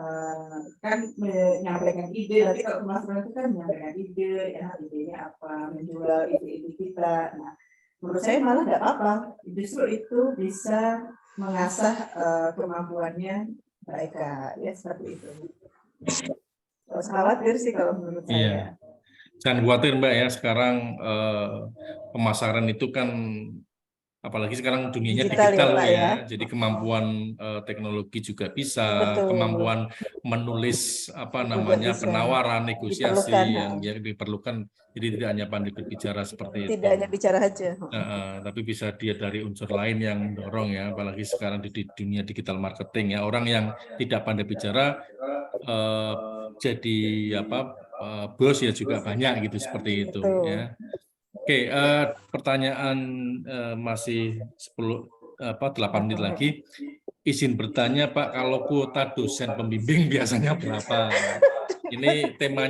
kan menyampaikan ide. Nanti kalau pemasaran itu kan menyampaikan ide ya, idenya apa, menjual ide-ide kita. Nah, menurut saya malah nggak apa-apa, justru itu bisa mengasah kemampuannya Mbak Eka ya, seperti itu. Nggak usah khawatir sih kalau menurut saya. Iya. Jangan khawatir Mbak ya, sekarang pemasaran itu kan apalagi sekarang dunianya digital ya, jadi kemampuan teknologi juga bisa. Betul. Kemampuan menulis penawaran, negosiasi yang diperlukan. Jadi tidak hanya pandai berbicara seperti itu. Tidak hanya bicara aja. Tapi bisa dia dari unsur lain yang mendorong ya, apalagi sekarang di dunia digital marketing ya, orang yang tidak pandai bicara jadi bos ya juga banyak gitu, seperti itu ya. Oke, pertanyaan masih 8 menit lagi. Izin bertanya Pak, kalau kuota dosen pembimbing biasanya berapa? Ini tema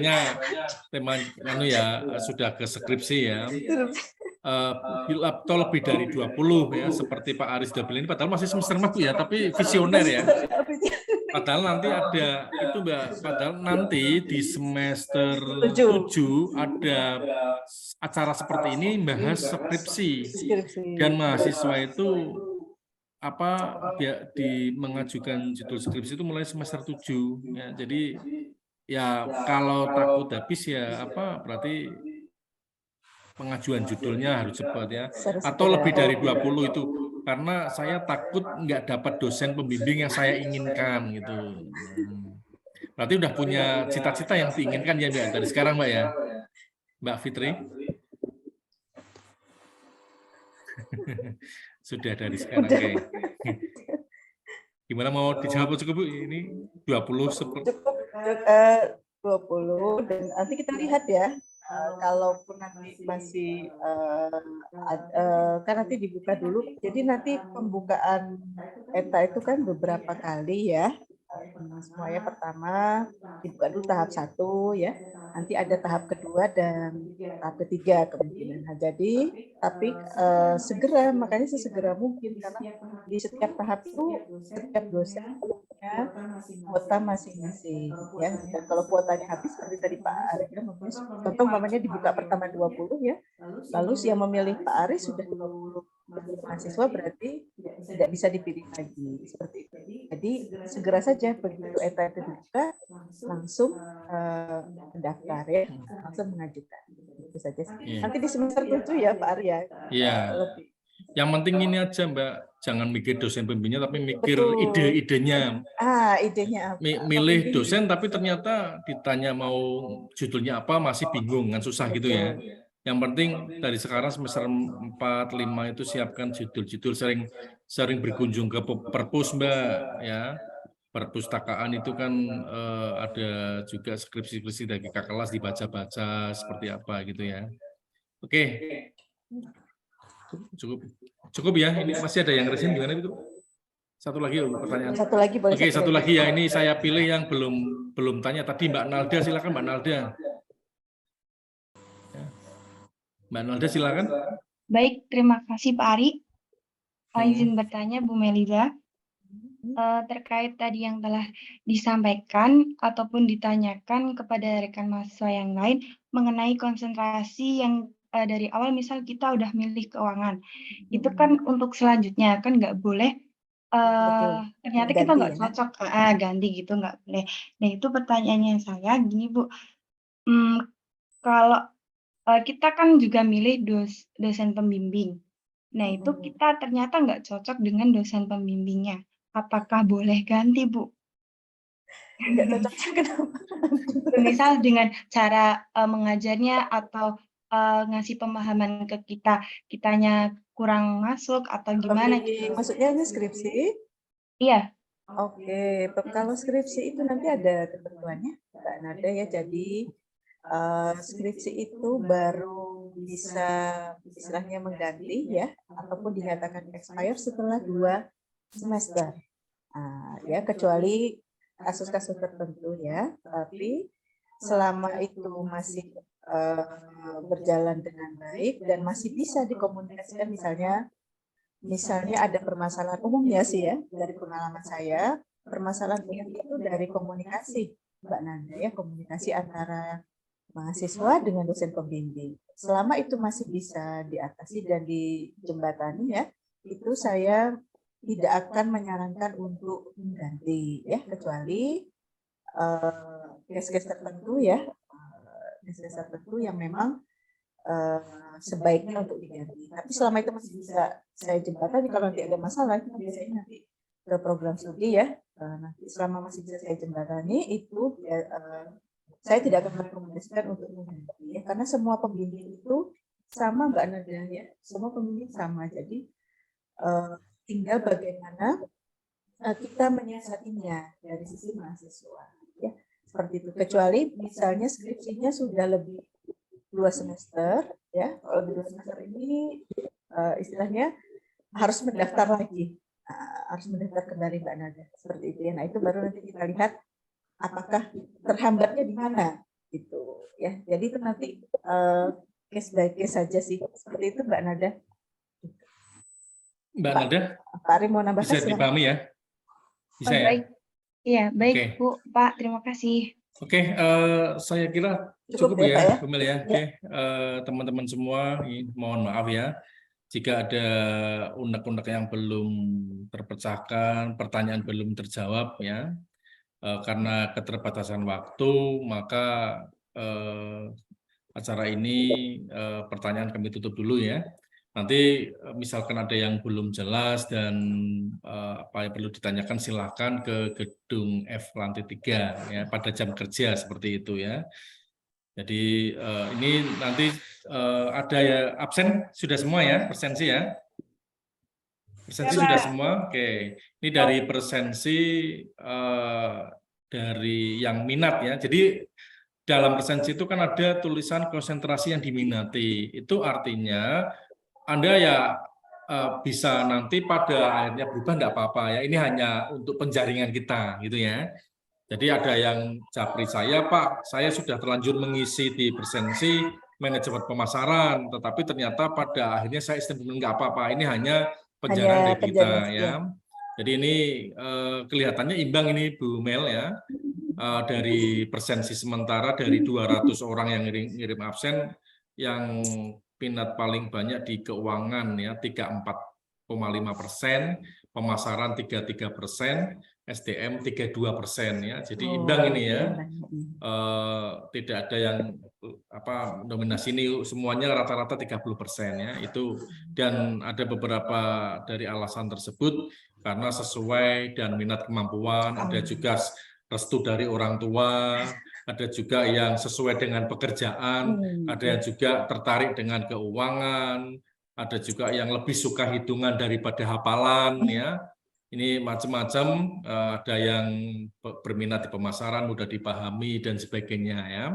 sudah ke skripsi ya. atau lebih dari 20 ya, seperti Pak Aris sudah bilang, ini padahal masih semester 4 ya, tapi visioner ya. Padahal nanti ada itu Mbak, padahal nanti di semester 7 ada acara seperti ini bahas skripsi. Dan mahasiswa itu mengajukan judul skripsi itu mulai semester 7 ya. Jadi ya kalau takut habis ya berarti pengajuan judulnya harus cepat ya, atau lebih dari 20 itu, karena saya takut nggak dapat dosen pembimbing yang saya inginkan gitu. Berarti udah punya cita-cita yang diinginkan ya Mbak dari sekarang Mbak ya, Mbak Fitri. Sudah dari sekarang kayak. Gimana mau dijawab cukup Bu? Ini 20 seperti. Cukup 20 dan nanti kita lihat ya. Kalaupun nanti masih kan nanti dibuka dulu, jadi nanti pembukaan ETA itu kan beberapa kali ya, semuanya pertama dibuka dulu tahap 1 ya, nanti ada tahap kedua dan tahap ketiga kemungkinan. Nah, jadi tapi segera, makanya sesegera mungkin, karena di setiap tahap itu setiap dosen punya kuota masing-masing ya. Dan kalau kuotanya habis seperti tadi Pak Aris memilih, contoh umpamanya dibuka pertama 20 ya, lalu yang memilih Pak Aris sudah 20 mahasiswa, berarti tidak bisa dipilih lagi seperti itu. Jadi segera saja begitu ETA itu dibuka langsung mendaftar ya, langsung mengajukan. Itu saja sih. Nanti di semester 7 ya Pak Arya. Iya. Yang penting ini aja Mbak, jangan mikir dosen pembimbingnya tapi mikir ide-idenya. Idenya apa? Milih dosen tapi ternyata ditanya mau judulnya apa masih bingung kan, susah gitu ya. Yang penting dari sekarang semester 4, 5 itu siapkan judul-judul, sering berkunjung ke perpus Mbak ya. Perpustakaan itu kan ada juga skripsi-skripsi dari kakak kelas dibaca-baca seperti apa gitu ya. Oke. Cukup ya. Ini masih ada yang resim gimana itu? Satu lagi pertanyaan. Satu lagi boleh. Oke, satu lagi ya. Ini saya pilih yang belum tanya tadi, Mbak Nalda, silakan Mbak Nalda. Mbak Nalda silakan. Baik, terima kasih Pak Ari. Izin bertanya Bu Meliza. Terkait tadi yang telah disampaikan ataupun ditanyakan kepada rekan mahasiswa yang lain mengenai konsentrasi yang dari awal, misal kita udah milih keuangan, itu kan untuk selanjutnya kan nggak boleh ternyata kita nggak cocok ganti gitu, nggak boleh. Nah itu pertanyaannya saya gini Bu, kalau kita kan juga milih dosen pembimbing, nah itu kita ternyata nggak cocok dengan dosen pembimbingnya, apakah boleh ganti Bu? Nggak cocok kenapa? Misal dengan cara mengajarnya atau ngasih pemahaman ke kitanya kurang masuk atau gimana? Maksudnya ini skripsi? Iya. Oke, kalau skripsi itu nanti ada ketentuannya Mbak Nada ya. Jadi skripsi itu baru bisa istilahnya mengganti ya, ataupun dinyatakan expire setelah 2 semester. Ya, kecuali kasus-kasus tertentu ya. Tapi selama itu masih berjalan dengan baik dan masih bisa dikomunikasikan, misalnya ada permasalahan umum ya sih ya, dari pengalaman saya, permasalahan umum itu dari komunikasi Mbak Nanda ya, komunikasi antara mahasiswa dengan dosen pembimbing. Selama itu masih bisa diatasi dan dijembatani ya, itu saya tidak akan menyarankan untuk mengganti ya, kecuali case-case tertentu ya, case-case tertentu yang memang sebaiknya untuk diganti. Tapi selama itu masih bisa saya jembatani, kalau nanti ada masalah itu biasanya nanti ke program studi ya. Nanti selama masih bisa saya jembatani itu saya tidak akan merekomendasikan untuk mengganti ya, karena semua pembimbing itu sama Mbak Nada ya, semua pembimbing sama. Jadi tinggal bagaimana kita menyiasatinya dari sisi mahasiswa ya, seperti itu. Kecuali misalnya skripsinya sudah lebih 2 semester ya, kalau lebih 2 semester ini istilahnya harus mendaftar lagi, harus mendaftar kembali Mbak Nada seperti itu ya. Nah itu baru nanti kita lihat apakah terhambatnya di mana gitu ya. Jadi itu nanti case by case saja sih. Seperti itu Mbak Nada. Mbak Nada, Pak Ari mau nambahkan bisa silakan. dipahami ya? Bisa ya? Baik. Iya, baik Oke. Bu, Pak. Terima kasih. Oke, saya kira Cukup cukup ya, Pak, ya, ya? Bu Mel ya. Oke, teman-teman semua, mohon maaf ya jika ada unek-unek yang belum terpecahkan, pertanyaan belum terjawab ya. Karena keterbatasan waktu, maka acara ini pertanyaan kami tutup dulu ya. Nanti misalkan ada yang belum jelas dan apa yang perlu ditanyakan, silahkan ke gedung F lantai 3 ya pada jam kerja seperti itu ya. Jadi ini nanti ada ya absen sudah semua ya, persensi ya. Persensi sudah semua. Oke. Ini dari persensi dari yang minat ya. Jadi dalam persensi itu kan ada tulisan konsentrasi yang diminati. Itu artinya Anda ya bisa nanti pada akhirnya berubah enggak apa-apa ya. Ini hanya untuk penjaringan kita gitu ya. Jadi ada yang japri saya, Pak, saya sudah terlanjur mengisi di persensi manajemen pemasaran, tetapi ternyata pada akhirnya saya istimewa enggak apa-apa. Ini hanya penjarahan dari kita ya. Jadi ini kelihatannya imbang ini Bu Mel ya. Dari persensi sementara dari 200 orang yang ngirim absen, yang minat paling banyak di keuangan ya 34,5%, pemasaran 33%, SDM 32% ya. Jadi imbang ini ya. Tidak ada yang apa nominasi ini, semuanya rata-rata 30% ya. Itu dan ada beberapa dari alasan tersebut karena sesuai dan minat kemampuan, ada juga restu dari orang tua, ada juga yang sesuai dengan pekerjaan, ada yang juga tertarik dengan keuangan, ada juga yang lebih suka hitungan daripada hafalan ya. Ini macam-macam, ada yang berminat di pemasaran, mudah dipahami dan sebagainya ya.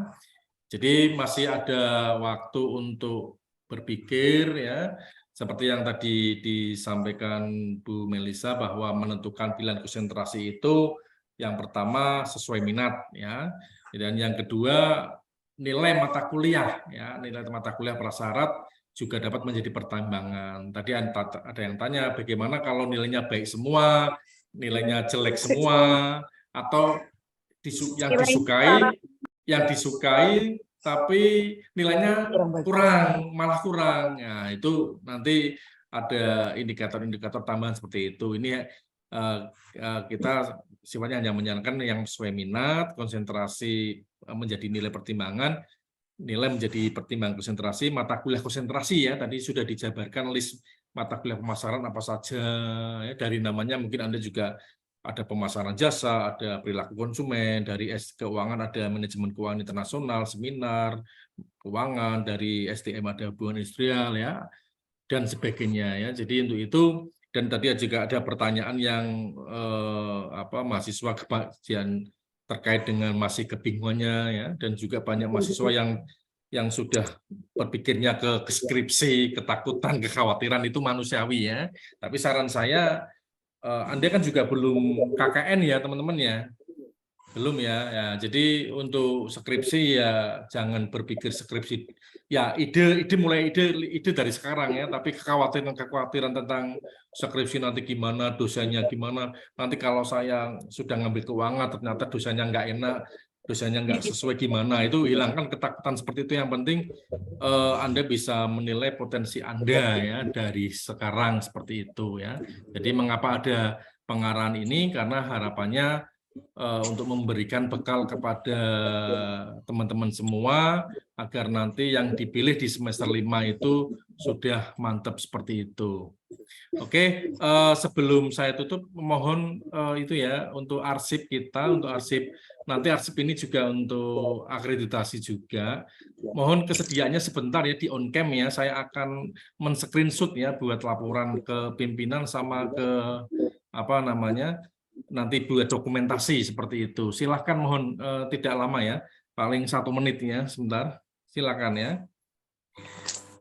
Jadi masih ada waktu untuk berpikir ya. Seperti yang tadi disampaikan Bu Melisa bahwa menentukan pilihan konsentrasi itu yang pertama sesuai minat ya, dan yang kedua nilai mata kuliah ya, nilai mata kuliah prasyarat juga dapat menjadi pertimbangan. Tadi ada yang tanya bagaimana kalau nilainya baik semua, nilainya jelek semua, atau yang disukai tapi nilainya kurang, malah kurang. Nah, itu nanti ada indikator-indikator tambahan seperti itu. Ini kita sifatnya hanya menyarankan yang sesuai minat, konsentrasi menjadi nilai pertimbangan, nilai menjadi pertimbangan konsentrasi, mata kuliah konsentrasi ya, tadi sudah dijabarkan list mata kuliah pemasaran apa saja, ya, dari namanya mungkin Anda juga ada pemasaran jasa, ada perilaku konsumen, dari keuangan ada manajemen keuangan internasional, seminar, keuangan, dari SDM ada hubungan industrial ya, dan sebagainya ya. Jadi untuk itu, dan tadi juga ada pertanyaan yang mahasiswa kebagian terkait dengan masih kebingungannya ya, dan juga banyak mahasiswa yang sudah berpikirnya ke skripsi, ketakutan, kekhawatiran itu manusiawi ya. Tapi saran saya, Anda kan juga belum KKN ya teman-teman ya, belum ya. Jadi untuk skripsi ya jangan berpikir skripsi ya, ide dari sekarang ya, tapi kekhawatiran tentang skripsi nanti gimana, dosanya gimana, nanti kalau saya sudah ngambil keuangan ternyata dosanya nggak enak, dosanya nggak sesuai gimana, itu hilangkan ketakutan seperti itu. Yang penting Anda bisa menilai potensi Anda ya dari sekarang seperti itu ya. Jadi mengapa ada pengarahan ini, karena harapannya untuk memberikan bekal kepada teman-teman semua agar nanti yang dipilih di semester 5 itu sudah mantap seperti itu. Oke, sebelum saya tutup mohon itu ya untuk arsip kita, untuk arsip nanti arsip ini juga untuk akreditasi juga. Mohon kesediaannya sebentar ya di on cam ya, saya akan men-screenshot ya buat laporan ke pimpinan sama ke apa namanya, nanti buat dokumentasi seperti itu. Silahkan mohon tidak lama ya, paling 1 menit ya, sebentar. Silakan ya.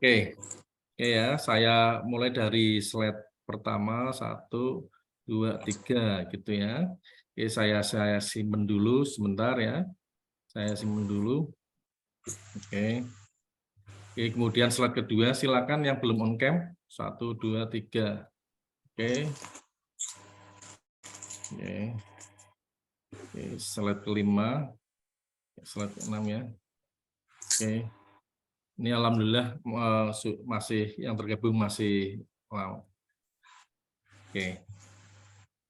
Oke ya, saya mulai dari slide pertama 1, 2, 3 gitu ya. Oke, saya simpen dulu sebentar ya. Saya simpen dulu. Oke. Oke, kemudian slide kedua, silakan yang belum on cam. 1, 2, 3. Oke. Oke, slide kelima. Slide ke-6 ya. Oke. Ini alhamdulillah masih yang tergabung masih wow. Oke.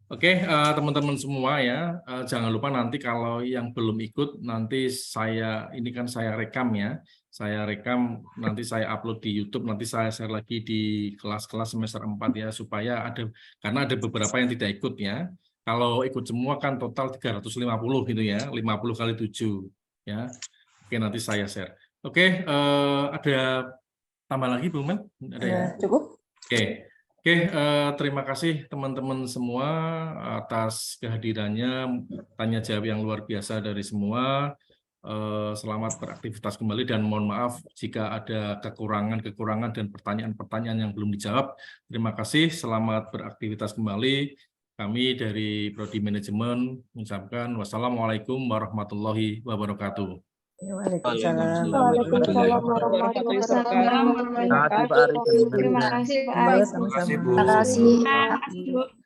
Oke, teman-teman semua ya, jangan lupa nanti kalau yang belum ikut nanti ini kan saya rekam ya. Saya rekam, nanti saya upload di YouTube, nanti saya share lagi di kelas-kelas semester 4 ya, supaya karena ada beberapa yang tidak ikut ya. Kalau ikut semua kan total 350 gitu ya, 50 kali 7 ya. Oke, nanti saya share. Oke, ada tambah lagi Bu Mel? Ada ya? Cukup. Oke. Terima kasih teman-teman semua atas kehadirannya, tanya jawab yang luar biasa dari semua. Selamat beraktivitas kembali dan mohon maaf jika ada kekurangan dan pertanyaan-pertanyaan yang belum dijawab. Terima kasih, selamat beraktivitas kembali. Kami dari Prodi Manajemen mengucapkan wassalamualaikum warahmatullahi wabarakatuh. Waalaikumsalam. Waalaikumsalam warahmatullahi wabarakatuh. Terima kasih Pak Ari. Terima kasih Pak Ari. Sama-sama. Terima kasih.